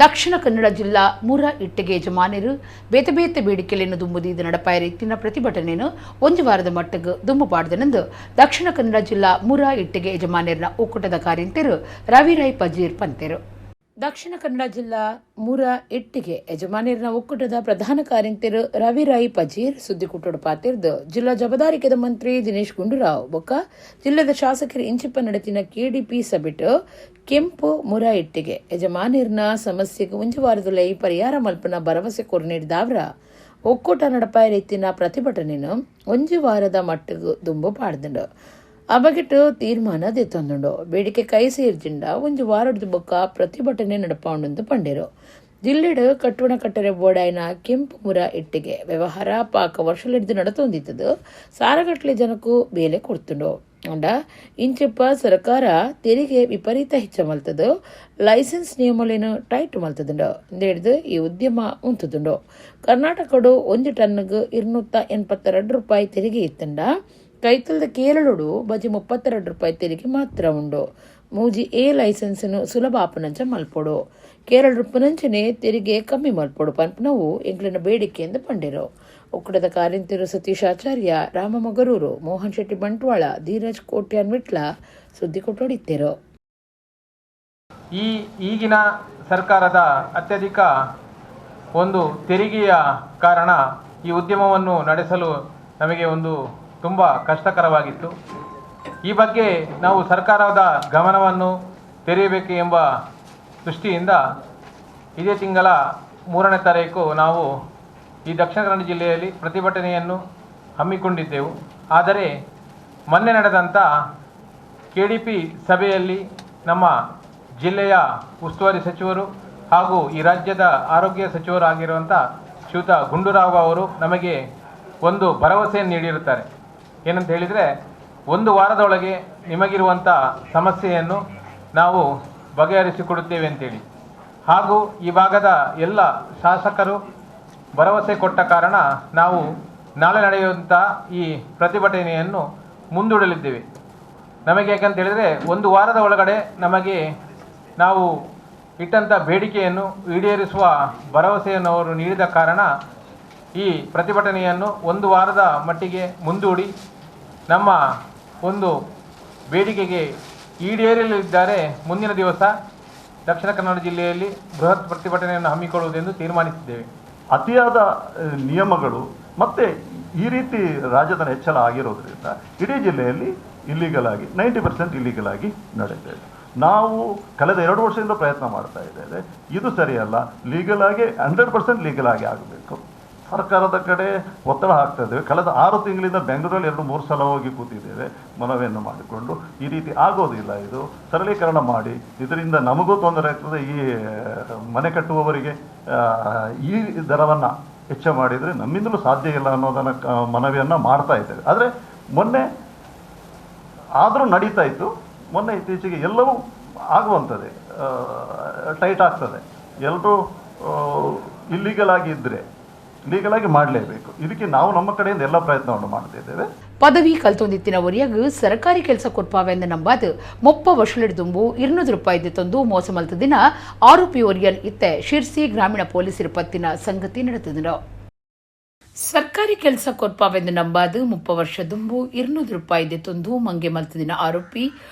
ದಕ್ಷಿಣ ಕನ್ನಡ ಜಿಲ್ಲಾ ಮುರಾ ಇಟ್ಟಿಗೆ ಯಜಮಾನರು ಬೇತೆ ಬೇಡಿಕೆಯನ್ನು ದುಂಬುದಿದ್ದು ನಡಪಾಯ ರೀತಿಯ ಪ್ರತಿಭಟನೆಯನ್ನು ಒಂದು ವಾರದ ಮಟ್ಟಿಗೆ ದುಂಬು ಪಾಡ್ದನೆಂದು ದಕ್ಷಿಣ ಕನ್ನಡ ಜಿಲ್ಲಾ ಮುರಾ ಇಟ್ಟಿಗೆ ಯಜಮಾನರ ಒಕ್ಕೂಟದ ಕಾರ್ಯಂತರು ರವಿರಾಯ್ ಪಜೀರ್ ಪಂತೆರು. ದಕ್ಷಿಣ ಕನ್ನಡ ಜಿಲ್ಲಾ ಮುರಾ ಇಟ್ಟಿಗೆ ಯಜಮಾನರ ಒಕ್ಕೂಟದ ಪ್ರಧಾನ ಕಾರ್ಯಂತರು ರವಿರಾಯ್ ಪಜೀರ್ ಸುದ್ದಿಕೂಟೋಡು ಪಾತಿರ್ದು ಜಿಲ್ಲಾ ಜವಾಬ್ದಾರಿಕೆದ ಮಂತ್ರಿ ದಿನೇಶ್ ಗುಂಡೂರಾವ್ ಬೊಕ್ಕ ಜಿಲ್ಲೆದ ಶಾಸಕರು ಇಂಚಿಪ್ಪ ನಡೆತಿನ KDP ಸಭೆಟ್ ಕೆಂಪು ಮುರಾ ಇಟ್ಟಿಗೆ ಯಜಮಾನರ್ನ ಸಮಸ್ಯೆಗೆ ಒಂದು ವಾರದಲ್ಲೇ ಪರಿಹಾರ ಮಲ್ಪನ ಭರವಸೆ ಕೊರು ನೀಡಿದವರ ಒಕ್ಕೂಟ ನಡಪಾಯ ರೀತಿಯ ಪ್ರತಿಭಟನೆಯನ್ನು ಒಂದು ವಾರದ ಮಟ್ಟಿಗೆ ದುಂಬು ಪಾಡ್ದಂಡು ಅಬಗಿಟ್ಟು ತೀರ್ಮಾನ ದೆತ್ತೊಂದುಂಡು ಬೇಡಿಕೆ ಕೈ ಸೇರ್ಜಿಂಡ ಒಂದು ವಾರದ ಬೊಕ್ಕ ಪ್ರತಿಭಟನೆ ನಡಪಾಂಡು ಪಂಡಿರು ಜಿಲ್ಲೆಡು ಕಟ್ಟುವಣ ಕಟ್ಟರೆ ಬೋಡಾಯಿನ ಕೆಂಪು ಮುರಾ ಇಟ್ಟಿಗೆ ವ್ಯವಹಾರ ಪಾಕ ವರ್ಷಲಿಡ್ದು ನಡತೊಂದಿತ್ತದು ಸಾರಗಟ್ಲೆ ಜನಕ್ಕೂ ಬೇಲೆ ಕೊಡ್ತುಂಡು ಅಂಡ ಇಂಚಪ್ಪ ಸರ್ಕಾರ ತೆರಿಗೆ ವಿಪರೀತ ಹೆಚ್ಚ ಮಲ್ತದು ಲೈಸೆನ್ಸ್ ನಿಯಮಲೇನು ಟೈಟ್ ಮಲ್ತದುಂಡು ಹಿಡಿದು ಈ ಉದ್ಯಮ ಉಂತದುಂಡು ಕರ್ನಾಟಕಡು 1 ಟನ್ನಿಗೆ 282 ರೂಪಾಯಿ ತೆರಿಗೆ ಇತ್ತಂಡ ಕೈತಲದ ಕೇರಳೋಡು ಬಜಿ 32 ರೂಪಾಯಿ ತೆರಿಗೆ ಮಾತ್ರ ಉಂಡು ಮೂಜಿ ಲೈಸೆನ್ಸ್ನು ಸುಲಭ ಆಪನಂಚ ಮಲ್ಪೋಡು ಕೇರಳ ರೂಪನಂಚನೆ ತೆರಿಗೆ ಕಮ್ಮಿ ಮಲ್ಪೋಡು ಪನ್ಪನವು ಎಂಗ್ಲಿನ ಬೇಡಿಕೆಯಿಂದ ಪಂಡಿರು ಒಕ್ಕೂಟದ ಕಾರ್ಯಂತರು ಸತೀಶ್ ಆಚಾರ್ಯ ರಾಮ ಮಗರೂರು ಮೋಹನ್ ಶೆಟ್ಟಿ ಬಂಟ್ವಾಳ ಧೀರಜ್ ಕೋಟ್ಯಾನ್ ವಿಟ್ಲ ಸುದ್ದಿ ಕೊಟ್ಟೊಡಿತ್ತೇರು. ಈಗಿನ ಸರ್ಕಾರದ ಅತ್ಯಧಿಕ ಒಂದು ತೆರಿಗೆಯ ಕಾರಣ ಈ ಉದ್ಯಮವನ್ನು ನಡೆಸಲು ನಮಗೆ ಒಂದು ತುಂಬ ಕಷ್ಟಕರವಾಗಿತ್ತು. ಈ ಬಗ್ಗೆ ನಾವು ಸರ್ಕಾರದ ಗಮನವನ್ನು ತೆರೆಯಬೇಕು ಎಂಬ ದೃಷ್ಟಿಯಿಂದ ಇದೇ ತಿಂಗಳ 3ನೇ ತಾರೀಕು ನಾವು ಈ ದಕ್ಷಿಣ ಕನ್ನಡ ಜಿಲ್ಲೆಯಲ್ಲಿ ಪ್ರತಿಭಟನೆಯನ್ನು ಹಮ್ಮಿಕೊಂಡಿದ್ದೆವು. ಆದರೆ ಮೊನ್ನೆ ನಡೆದಂಥ KDP ಸಭೆಯಲ್ಲಿ ನಮ್ಮ ಜಿಲ್ಲೆಯ ಉಸ್ತುವಾರಿ ಸಚಿವರು ಹಾಗೂ ಈ ರಾಜ್ಯದ ಆರೋಗ್ಯ ಸಚಿವರು ಆಗಿರುವಂಥ ಶ್ರೀಯುತ ಗುಂಡೂರಾವ್ ಅವರು ನಮಗೆ ಒಂದು ಭರವಸೆಯನ್ನು ನೀಡಿರುತ್ತಾರೆ. ಏನಂತ ಹೇಳಿದರೆ 1 ವಾರದೊಳಗೆ ನಿಮಗಿರುವಂಥ ಸಮಸ್ಯೆಯನ್ನು ನಾವು ಬಗೆಹರಿಸಿಕೊಡುತ್ತೇವೆ ಅಂತೇಳಿ. ಹಾಗೂ ಈ ಭಾಗದ ಎಲ್ಲ ಶಾಸಕರು ಭರವಸೆ ಕೊಟ್ಟ ಕಾರಣ ನಾವು ನಾಳೆ ನಡೆಯುವಂಥ ಈ ಪ್ರತಿಭಟನೆಯನ್ನು ಮುಂದೂಡಲಿದ್ದೇವೆ. ನಮಗೆ ಯಾಕಂತ ಹೇಳಿದರೆ 1 ವಾರದ ಒಳಗಡೆ ನಮಗೆ ನಾವು ಇಟ್ಟಂಥ ಬೇಡಿಕೆಯನ್ನು ಈಡೇರಿಸುವ ಭರವಸೆಯನ್ನು ಅವರು ನೀಡಿದ ಕಾರಣ ಈ ಪ್ರತಿಭಟನೆಯನ್ನು 1 ವಾರದ ಮಟ್ಟಿಗೆ ಮುಂದೂಡಿ ನಮ್ಮ ಒಂದು ಬೇಡಿಕೆಗೆ ಈಡೇರಲಿದ್ದಾರೆ. ಮುಂದಿನ ದಿವಸ ದಕ್ಷಿಣ ಕನ್ನಡ ಜಿಲ್ಲೆಯಲ್ಲಿ ಬೃಹತ್ ಪ್ರತಿಭಟನೆಯನ್ನು ಹಮ್ಮಿಕೊಳ್ಳುವುದೆಂದು ತೀರ್ಮಾನಿಸಿದ್ದೇವೆ. ಅತಿಯಾದ ನಿಯಮಗಳು ಮತ್ತು ಈ ರೀತಿ ರಾಜಧನ ಹೆಚ್ಚಳ ಆಗಿರೋದ್ರಿಂದ ಇಡೀ ಜಿಲ್ಲೆಯಲ್ಲಿ ಇಲ್ಲಿಗಲ್ ಆಗಿ 90% ಇಲ್ಲಿಗಲ್ ಆಗಿ ನಡೆದಿದೆ. ನಾವು ಕಳೆದ 2 ವರ್ಷದಿಂದ ಪ್ರಯತ್ನ ಮಾಡ್ತಾ ಇದ್ದೇವೆ. ಇದು ಸರಿಯಲ್ಲ, ಲೀಗಲ್ ಆಗಿ 100% ಲೀಗಲ್ ಆಗಿ ಆಗಬೇಕು. ಸರ್ಕಾರದ ಕಡೆ ಒತ್ತಡ ಹಾಕ್ತಾ ಇದ್ದೇವೆ. ಕಳೆದ 6 ತಿಂಗಳಿಂದ ಬೆಂಗಳೂರಲ್ಲಿ 2-3 ಸಲ ಹೋಗಿ ಕೂತಿದ್ದೇವೆ ಮನವಿಯನ್ನು ಮಾಡಿಕೊಂಡು. ಈ ರೀತಿ ಆಗೋದಿಲ್ಲ, ಇದು ಸರಳೀಕರಣ ಮಾಡಿ, ಇದರಿಂದ ನಮಗೂ ತೊಂದರೆ ಆಗ್ತದೆ, ಈ ಮನೆ ಕಟ್ಟುವವರಿಗೆ ಈ ದರವನ್ನು ಹೆಚ್ಚು ಮಾಡಿದರೆ ನಮ್ಮಿಂದಲೂ ಸಾಧ್ಯ ಇಲ್ಲ ಅನ್ನೋದನ್ನು ಮನವಿಯನ್ನು ಮಾಡ್ತಾ ಇದ್ದೇವೆ. ಆದರೆ ಮೊನ್ನೆ ಆದರೂ ನಡೀತಾ ಇತ್ತು. ಮೊನ್ನೆ ಇತ್ತೀಚೆಗೆ ಎಲ್ಲವೂ ಆಗುವಂಥದ್ದೇ, ಟೈಟ್ ಆಗ್ತದೆ. ಎಲ್ಲರೂ ಇಲ್ಲಿಗಲ್ ಆಗಿದ್ದರೆ ಲೀಗಲಾಗಿ ಮಾಡಲೇಬೇಕು. ಇದಕ್ಕೆ ನಾವು ನಮ್ಮ ಕಡೆಯಿಂದ ಎಲ್ಲ ಪ್ರಯತ್ನವನ್ನು ಮಾಡ್ತಿದ್ದೇವೆ. ಪದವಿ ಕಲ್ತೊಂದಿತ್ತಿನ ಒರಿಯಾಗ ಸರ್ಕಾರಿ ಕೆಲಸ ಕೊಡ್ಪಾವೆಂದು ನಂಬಾದು ಮೊಪ್ಪ ವಶೂಲಿಡ್ದುಂಬು 200 ರೂಪಾಯಿ ತಂದು ಮೋಸ ಮಲ್ತ ದಿನ ಆರೋಪಿ ಒರಿಯನ್ ಇತ್ತೆ ಶಿರ್ಸಿ ಗ್ರಾಮೀಣ ಪೊಲೀಸರ ಪತ್ತಿನ ಸಂಗತಿ ನಡೆದಿದ್ರು. ಸರ್ಕಾರಿ ಕೆಲಸ ಕೊಡ್ಪಾವೆಂದು ನಂಬಾದು 30 ವರ್ಷ ದುಂಬು 200 ರೂಪಾಯಿ ತಂದು ಮಂಗೆ ಮಲ್ತ ದಿನ ಆರೋಪಿ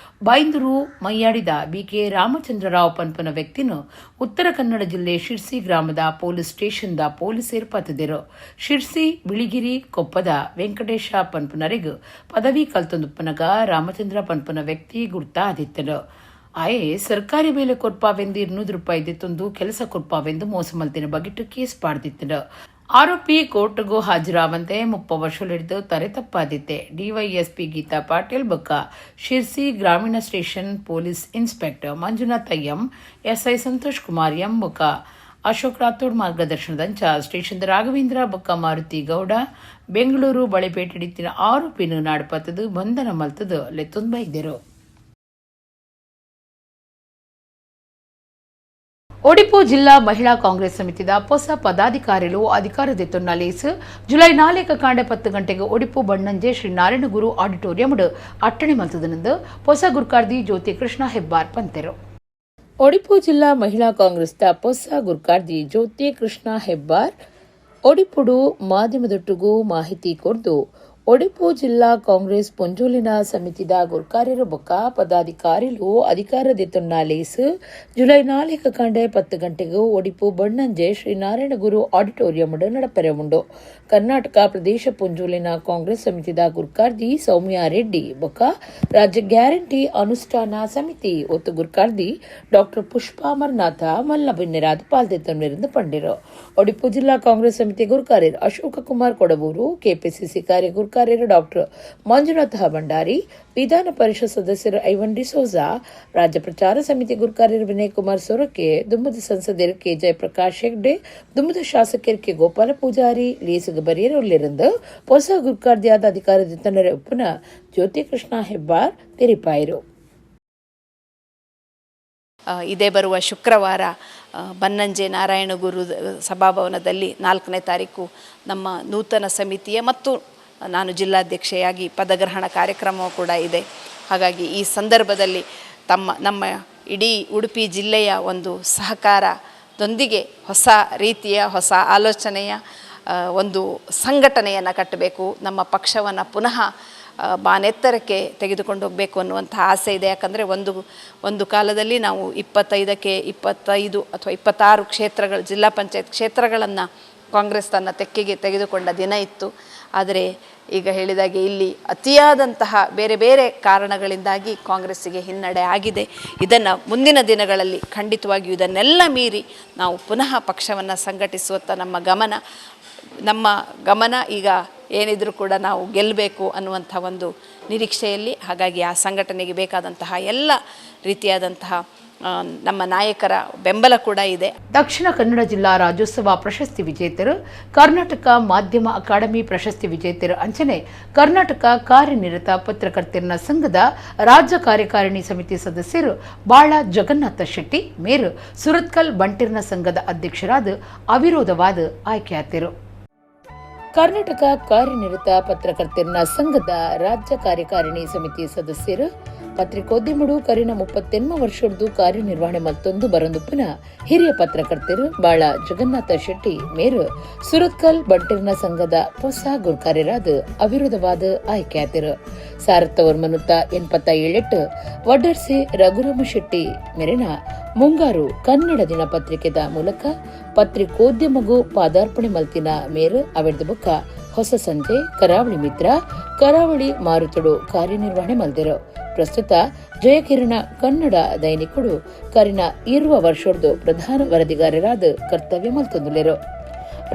ಬೈಂದೂರು ಮೈಯಾಡಿದ ಬಿಕೆ ರಾಮಚಂದ್ರರಾವ್ ಪನ್ಪನ ವ್ಯಕ್ತಿನು ಉತ್ತರ ಕನ್ನಡ ಜಿಲ್ಲೆ ಶಿರ್ಸಿ ಗ್ರಾಮದ ಪೊಲೀಸ್ ಸ್ಟೇಷನ್ದ ಪೊಲೀಸರು ಪತ್ತಿದರು. ಶಿರ್ಸಿ ಬಿಳಿಗಿರಿ ಕೊಪ್ಪದ ವೆಂಕಟೇಶ ಪನ್ಪನರಿಗೂ ಪದವಿ ಕಲ್ತೊಂದುಪ್ಪನಗ ರಾಮಚಂದ್ರ ಪನ್ಪನ ವ್ಯಕ್ತಿ ಗುರ್ತಾದಿತ್ತರು. ಆಯೆ ಸರ್ಕಾರಿ ಬೇಲೆ ಕೊಡ್ಪಾವೆಂದು 200 ರೂಪಾಯಿ ತಂದು ಕೆಲಸ ಕೊಡ್ಪಾವೆಂದು ಮೋಸ ಮಲ್ತಿನ ಬಗೆಟ್ಟು ಕೇಸ್ ಪಾಡ್ದಿತ್ತರು. ಆರೋಪಿ ಕೋರ್ಟ್ಗೂ ಹಾಜರಾವಂತೆ 30 ವರ್ಷಲಿಡಿದು ತರೆ ತಪ್ಪಾದಿತ್ತೆ. ಡಿವೈಎಸ್ಪಿ ಗೀತಾ ಪಾಟೀಲ್ ಬೊಕ್ಕ ಶಿರ್ಸಿ ಗ್ರಾಮೀಣ station police inspector Manjunath M, SI Santosh Kumar M ಬೊಕ್ಕ ಅಶೋಕ್ ರಾಥೋಡ್ ಮಾರ್ಗದರ್ಶನದಂಚ ಸ್ಟೇಷನ್ ರಾಘವೇಂದ್ರ ಬೊಕ್ಕ ಮಾರುತಿ ಗೌಡ ಬೆಂಗಳೂರು ಬಳೆಪೇಟೆಡಿತ್ತಿನ ಆರೋಪಿನ ನಾಡ್ಪತ್ತದು ಬಂಧನ ಮಲ್ತದು ಲೆತ್ತೊಂದು ಬೈದ್ದರು. ಒಡಿಪು ಜಿಲ್ಲಾ ಮಹಿಳಾ ಕಾಂಗ್ರೆಸ್ ಸಮಿತಿದ ಹೊಸ ಪದಾಧಿಕಾರಿಗಳು ಅಧಿಕಾರದೆತ್ತೊನ್ನ ಲೇಸು ಜುಲೈ 4 ಕಾಂಡೆ 10 ಗಂಟೆಗೆ ಒಡಿಪು ಬಣ್ಣಂಜೆ ಶ್ರೀ ನಾರಾಯಣಗುರು ಆಡಿಟೋರಿಯಂ ಅಟ್ಟಣೆ ಮಲ್ತದನೆಂದು ಹೊಸ ಗುರ್ಕಾರ್ದಿ ಜ್ಯೋತಿ ಕೃಷ್ಣ ಹೆಬ್ಬಾರ್ ಪಂತೆರು. ಒಡಿಪು ಜಿಲ್ಲಾ ಮಹಿಳಾ ಕಾಂಗ್ರೆಸ್ದ ಹೊಸ ಗುರ್ಕಾರ್ದಿ ಜ್ಯೋತಿ ಕೃಷ್ಣ ಹೆಬ್ಬಾರ್ ಒಡಿಪುಡು ಮಾಧ್ಯಮದೊಟ್ಟಿಗೂ ಮಾಹಿತಿ ಕೊಡ್ದು ಒಡಿಪು ಜಿಲ್ಲಾ ಕಾಂಗ್ರೆಸ್ ಪೊಂಜೋಲಿನ ಸಮಿತಿದ ಗುರ್ಕಾರ್ಯರು ಬೊಕ್ಕ ಪದಾಧಿಕಾರಿಗಳು ಅಧಿಕಾರದೆತ್ತೊನ್ನ ಲೇಸು ಜುಲೈ 4 ಕಾಂಡೆ 10 ಗಂಟೆಗೂ ಒಡಿಪು ಬಣ್ಣಂಜೆ ಶ್ರೀ ನಾರಾಯಣಗುರು ಆಡಿಟೋರಿಯಂ ನಡಪೆರೆ ಉಂಡು. ಕರ್ನಾಟಕ ಪ್ರದೇಶ ಪೊಂಜೋಲಿನ ಕಾಂಗ್ರೆಸ್ ಸಮಿತಿದ ಗುರ್ಕಾರ್ದಿ ಸೌಮ್ಯ ರೆಡ್ಡಿ ಬೊಕ್ಕ ರಾಜ್ಯ ಗ್ಯಾರಂಟಿ ಅನುಷ್ಠಾನ ಸಮಿತಿ ಒತ್ತು ಗುರ್ಕಾರ್ದಿ ಡಾಕ್ಟರ್ ಪುಷ್ಪಾ ಅಮರನಾಥ ಮಲ್ಲಬಿನ್ನೆರಾದ ಪಾಲ್ದೆತ್ತೊಂದಿருந்து ಪಂಡಿರು. ಒಡಿಪು ಜಿಲ್ಲಾ ಕಾಂಗ್ರೆಸ್ ಸಮಿತಿ ಗುರ್ಕಾರ್ಯರು ಅಶೋಕ ಕುಮಾರ್ ಕೊಡಬೂರು, ಕೆಪಿಸಿಸಿ ಕಾರ್ಯ ಗುರ್ಕಾರ್ಯರು ಡಾಕ್ಟರ್ ಮಂಜುನಾಥ ಭಂಡಾರಿ, ವಿಧಾನ ಪರಿಷತ್ ಸದಸ್ಯರು ಐವನ್ ಡಿಸೋಜಾ, ರಾಜ್ಯ ಪ್ರಚಾರ ಸಮಿತಿ ಗುರ್ಕಾರ್ಯರು ವಿನಯ್ ಕುಮಾರ್ ಸೊರಕೆ, ದುಮ್ಮದ ಸಂಸದರು ಕೆ ಜಯಪ್ರಕಾಶ್ ಹೆಗ್ಡೆ, ದುಮ್ಮದ ಶಾಸಕರು ಕೆ ಗೋಪಾಲ ಪೂಜಾರಿ ಲೇಸುಗ ಬರಿಯರೊಲ್ಲಿருந்து ಹೊಸ ಗುರ್ಕಾರ್ದಿಯಾದ ಅಧಿಕಾರದ ತನ್ನರ ಉಪ್ಪನ ಜ್ಯೋತಿ ಕೃಷ್ಣ ಹೆಬ್ಬಾರ್ ತೆರಿಪಾಯಿರು. ಇದೇ ಬರುವ ಶುಕ್ರವಾರ ಬನ್ನಂಜೆ ನಾರಾಯಣಗುರು ಸಭಾಭವನದಲ್ಲಿ 4ನೇ ತಾರೀಕು ನಮ್ಮ ನೂತನ ಸಮಿತಿಯ ಮತ್ತು ನಾನು ಜಿಲ್ಲಾಧ್ಯಕ್ಷೆಯಾಗಿ ಪದಗ್ರಹಣ ಕಾರ್ಯಕ್ರಮವೂ ಕೂಡ ಇದೆ. ಹಾಗಾಗಿ ಈ ಸಂದರ್ಭದಲ್ಲಿ ನಮ್ಮ ಇಡೀ ಉಡುಪಿ ಜಿಲ್ಲೆಯ ಒಂದು ಸಹಕಾರದೊಂದಿಗೆ ಹೊಸ ರೀತಿಯ ಹೊಸ ಆಲೋಚನೆಯ ಒಂದು ಸಂಘಟನೆಯನ್ನು ಕಟ್ಟಬೇಕು, ನಮ್ಮ ಪಕ್ಷವನ್ನು ಪುನಃ ಬಾನೆತ್ತರಕ್ಕೆ ತೆಗೆದುಕೊಂಡು ಹೋಗಬೇಕು ಅನ್ನುವಂಥ ಆಸೆ ಇದೆ. ಯಾಕಂದರೆ ಒಂದು ಕಾಲದಲ್ಲಿ ನಾವು 25ಕ್ಕೆ 25 ಅಥವಾ 26 ಕ್ಷೇತ್ರಗಳು ಜಿಲ್ಲಾ ಪಂಚಾಯತ್ ಕ್ಷೇತ್ರಗಳನ್ನು ಕಾಂಗ್ರೆಸ್ ತನ್ನ ತೆಕ್ಕೆಗೆ ತೆಗೆದುಕೊಂಡ ದಿನ ಇತ್ತು. ಆದರೆ ಈಗ ಹೇಳಿದಾಗೆ ಇಲ್ಲಿ ಅತಿಯಾದಂತಹ ಬೇರೆ ಬೇರೆ ಕಾರಣಗಳಿಂದಾಗಿ ಕಾಂಗ್ರೆಸ್ಸಿಗೆ ಹಿನ್ನಡೆ ಆಗಿದೆ. ಇದನ್ನು ಮುಂದಿನ ದಿನಗಳಲ್ಲಿ ಖಂಡಿತವಾಗಿಯೂ ಇದನ್ನೆಲ್ಲ ಮೀರಿ ನಾವು ಪುನಃ ಪಕ್ಷವನ್ನು ಸಂಘಟಿಸುವತ್ತ ನಮ್ಮ ಗಮನ ಈಗ ಏನಿದ್ರೂ ಕೂಡ ನಾವು ಗೆಲ್ಲಬೇಕು ಅನ್ನುವಂಥ ಒಂದು ನಿರೀಕ್ಷೆಯಲ್ಲಿ, ಹಾಗಾಗಿ ಆ ಸಂಘಟನೆಗೆ ಬೇಕಾದಂತಹ ಎಲ್ಲ ರೀತಿಯಾದಂತಹ ನಮ್ಮ ನಾಯಕರ ಬೆಂಬಲ ಕೂಡ ಇದೆ. ದಕ್ಷಿಣ ಕನ್ನಡ ಜಿಲ್ಲಾ ರಾಜ್ಯೋತ್ಸವ ಪ್ರಶಸ್ತಿ ವಿಜೇತರು, ಕರ್ನಾಟಕ ಮಾಧ್ಯಮ ಅಕಾಡೆಮಿ ಪ್ರಶಸ್ತಿ ವಿಜೇತರು ಅಂಚನೆ ಕರ್ನಾಟಕ ಕಾರ್ಯನಿರತ ಪತ್ರಕರ್ತರ ಸಂಘದ ರಾಜ್ಯ ಕಾರ್ಯಕಾರಿಣಿ ಸಮಿತಿ ಸದಸ್ಯರು ಬಾಳ ಜಗನ್ನಾಥ ಶೆಟ್ಟಿ ಮೇರು ಸುರತ್ಕಲ್ ಬಂಟಿರ್ನ ಸಂಘದ ಅಧ್ಯಕ್ಷರಾದ ಅವಿರೋಧವಾದ ಆಯ್ಕೆಯಾದರು. ಕರ್ನಾಟಕ ಕಾರ್ಯನಿರತ ಪತ್ರಕರ್ತರ ಸಂಘದ ರಾಜ್ಯ ಕಾರ್ಯಕಾರಿಣಿ ಸಮಿತಿ ಸದಸ್ಯರು ಪತ್ರಿಕೋದ್ಯಮಡು ಕರಿನ 38 ವರ್ಷದ್ದು ಕಾರ್ಯನಿರ್ವಹಣೆ ಮತ್ತೊಂದು ಬರಂದುಪ್ಪನ ಹಿರಿಯ ಪತ್ರಕರ್ತರು ಬಾಳ ಜಗನ್ನಾಥ ಶೆಟ್ಟಿ ಮೇರು ಸುರತ್ಕಲ್ ಬಂಟಿರ್ನ ಸಂಘದ ಹೊಸ ಗುರ್ಕಾರ್ಯರಾದ ಅವಿರೋಧವಾದ ಆಯ್ಕೆಯಾದರು. ಸಾರಥವರ್ಮನುತ್ತ 87 ವಡ್ಡರ್ಸಿ ರಘುರಾಮ ಶೆಟ್ಟಿ ಮೇರಿನ ಮುಂಗಾರು ಕನ್ನಡ ದಿನಪತ್ರಿಕೆದ ಮೂಲಕ ಪತ್ರಿಕೋದ್ಯಮಗೂ ಪಾದಾರ್ಪಣೆ ಮಲ್ತಿನ ಮೇರು ಅವೆಡ್ದ ಬುಕ್ಕ ಹೊಸ ಸಂಜೆ ಕರಾವಳಿ ಮಿತ್ರ ಕರಾವಳಿ ಮಾರುತಡು ಕಾರ್ಯನಿರ್ವಹಣೆ ಮಲ್ದಿರು. ಪ್ರಸ್ತುತ ಜಯಕಿರಣ ಕನ್ನಡ ದೈನಿಕಡು ಕರಿನ 20 ವರ್ಷದ್ದು ಪ್ರಧಾನ ವರದಿಗಾರರಾದ ಕರ್ತವ್ಯ ಮಲ್ತೊಂದುಲೆರು.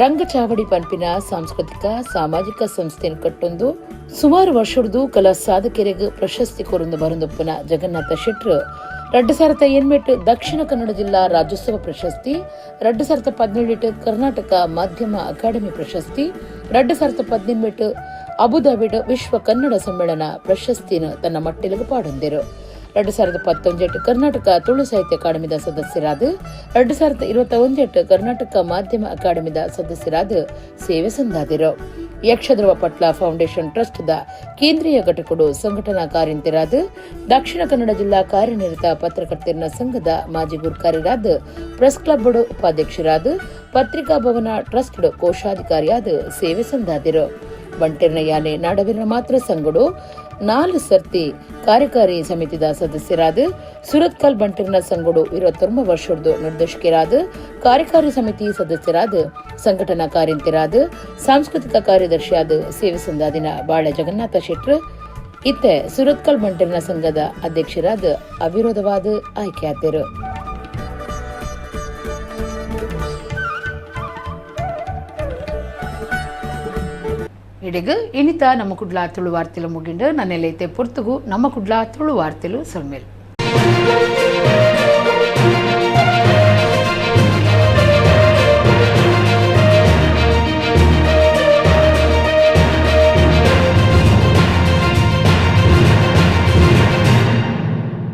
ರಂಗಚಾವಡಿ ಪಂಪಿನ ಸಾಂಸ್ಕೃತಿಕ ಸಾಮಾಜಿಕ ಸಂಸ್ಥೆ ಕಟ್ಟೊಂದು ಸುಮಾರು ವರ್ಷದ್ದು ಕಲಾ ಸಾಧಕರಿಗೆ ಪ್ರಶಸ್ತಿ ಕೊರೊಂದು ಬರಂದೊಪ್ಪನ ಜಗನ್ನಾಥ ಶೆಟ್ರು 2008 ದಕ್ಷಿಣ ಕನ್ನಡ ಜಿಲ್ಲಾ ರಾಜ್ಯೋತ್ಸವ ಪ್ರಶಸ್ತಿ, 2017 ಕರ್ನಾಟಕ ಮಾಧ್ಯಮ ಅಕಾಡೆಮಿ ಪ್ರಶಸ್ತಿ, 2018 ಅಬುಧಾಬಿಡ್ ವಿಶ್ವ ಕನ್ನಡ ಸಮ್ಮೇಳನ ಪ್ರಶಸ್ತಿನ ತನ್ನ ಮಟ್ಟಿಲಿಗೆ ಪಾಡೊಂದಿರು. 2019 ಕರ್ನಾಟಕ ತುಳು ಸಾಹಿತ್ಯ ಅಕಾಡೆಮಿದ ಸದಸ್ಯರಾದ 2021 ಕರ್ನಾಟಕ ಮಾಧ್ಯಮ ಅಕಾಡೆಮಿದ ಸದಸ್ಯರಾದ ಸೇವೆ ಸಂದಾದಿರು. ಯಕ್ಷಧ್ರುವ ಪಟ್ಲ ಫೌಂಡೇಶನ್ ಟ್ರಸ್ಟ್ದ ಕೇಂದ್ರೀಯ ಘಟಕಡು ಸಂಘಟನಾ ಕಾರ್ಯಂತರಾದ ದಕ್ಷಿಣ ಕನ್ನಡ ಜಿಲ್ಲಾ ಕಾರ್ಯನಿರತ ಪತ್ರಕರ್ತರ ಸಂಘದ ಮಾಜಿ ಗುರುಕಾರ್ಯರಾದ ಪ್ರೆಸ್ ಕ್ಲಬ್ ಉಪಾಧ್ಯಕ್ಷರಾದ ಪತ್ರಿಕಾ ಭವನ ಟ್ರಸ್ಟ್ ಕೋಶಾಧಿಕಾರಿಯಾದ ಸೇವೆ ಸಂದಾದಿರು. ಬಂಟೆರ್ನ ಯಾನೆ ನಾಡವಿನ ಮಾತ್ರ ಸಂಘಡು 4 ಸರ್ತಿ ಕಾರ್ಯಕಾರಿ ಸಮಿತಿದ ಸದಸ್ಯರಾದ ಸುರತ್ಕಲ್ ಬಂಟೆರ್ನ ಸಂಘಡು 29 ವರ್ಷದ ನಿರ್ದೇಶಕರಾದ ಕಾರ್ಯಕಾರಿ ಸಮಿತಿ ಸದಸ್ಯರಾದ ಸಂಘಟನಾ ಕಾರ್ಯಂತರಾದ ಸಾಂಸ್ಕೃತಿಕ ಕಾರ್ಯದರ್ಶಿಯಾದ ಸೇವೆ ಸಂದಾದಿನ ಬಾಳೆ ಜಗನ್ನಾಥ ಶೆಟ್ರ್ ಇತ್ತೆ ಸುರತ್ಕಲ್ ಬಂಟೆರ್ನ ಸಂಘದ ಅಧ್ಯಕ್ಷರಾದ ಅವಿರೋಧವಾದ ಆಯ್ಕೆಯಾದರು. ಇಡಿಗ ಇನಿತ ನಮ್ಮ ಕುಡ್ಲ ತುಳು ವಾರ್ತೆಲು ಮುಗಿಂಡು ನನ್ನೆಲ್ಲೈತೆ ಪೊರ್ತುಗು ನಮ್ಮ ಕುಡ್ಲ ತುಳು ವಾರ್ತೆಲು ಸೊಲ್ಮೇಲ್.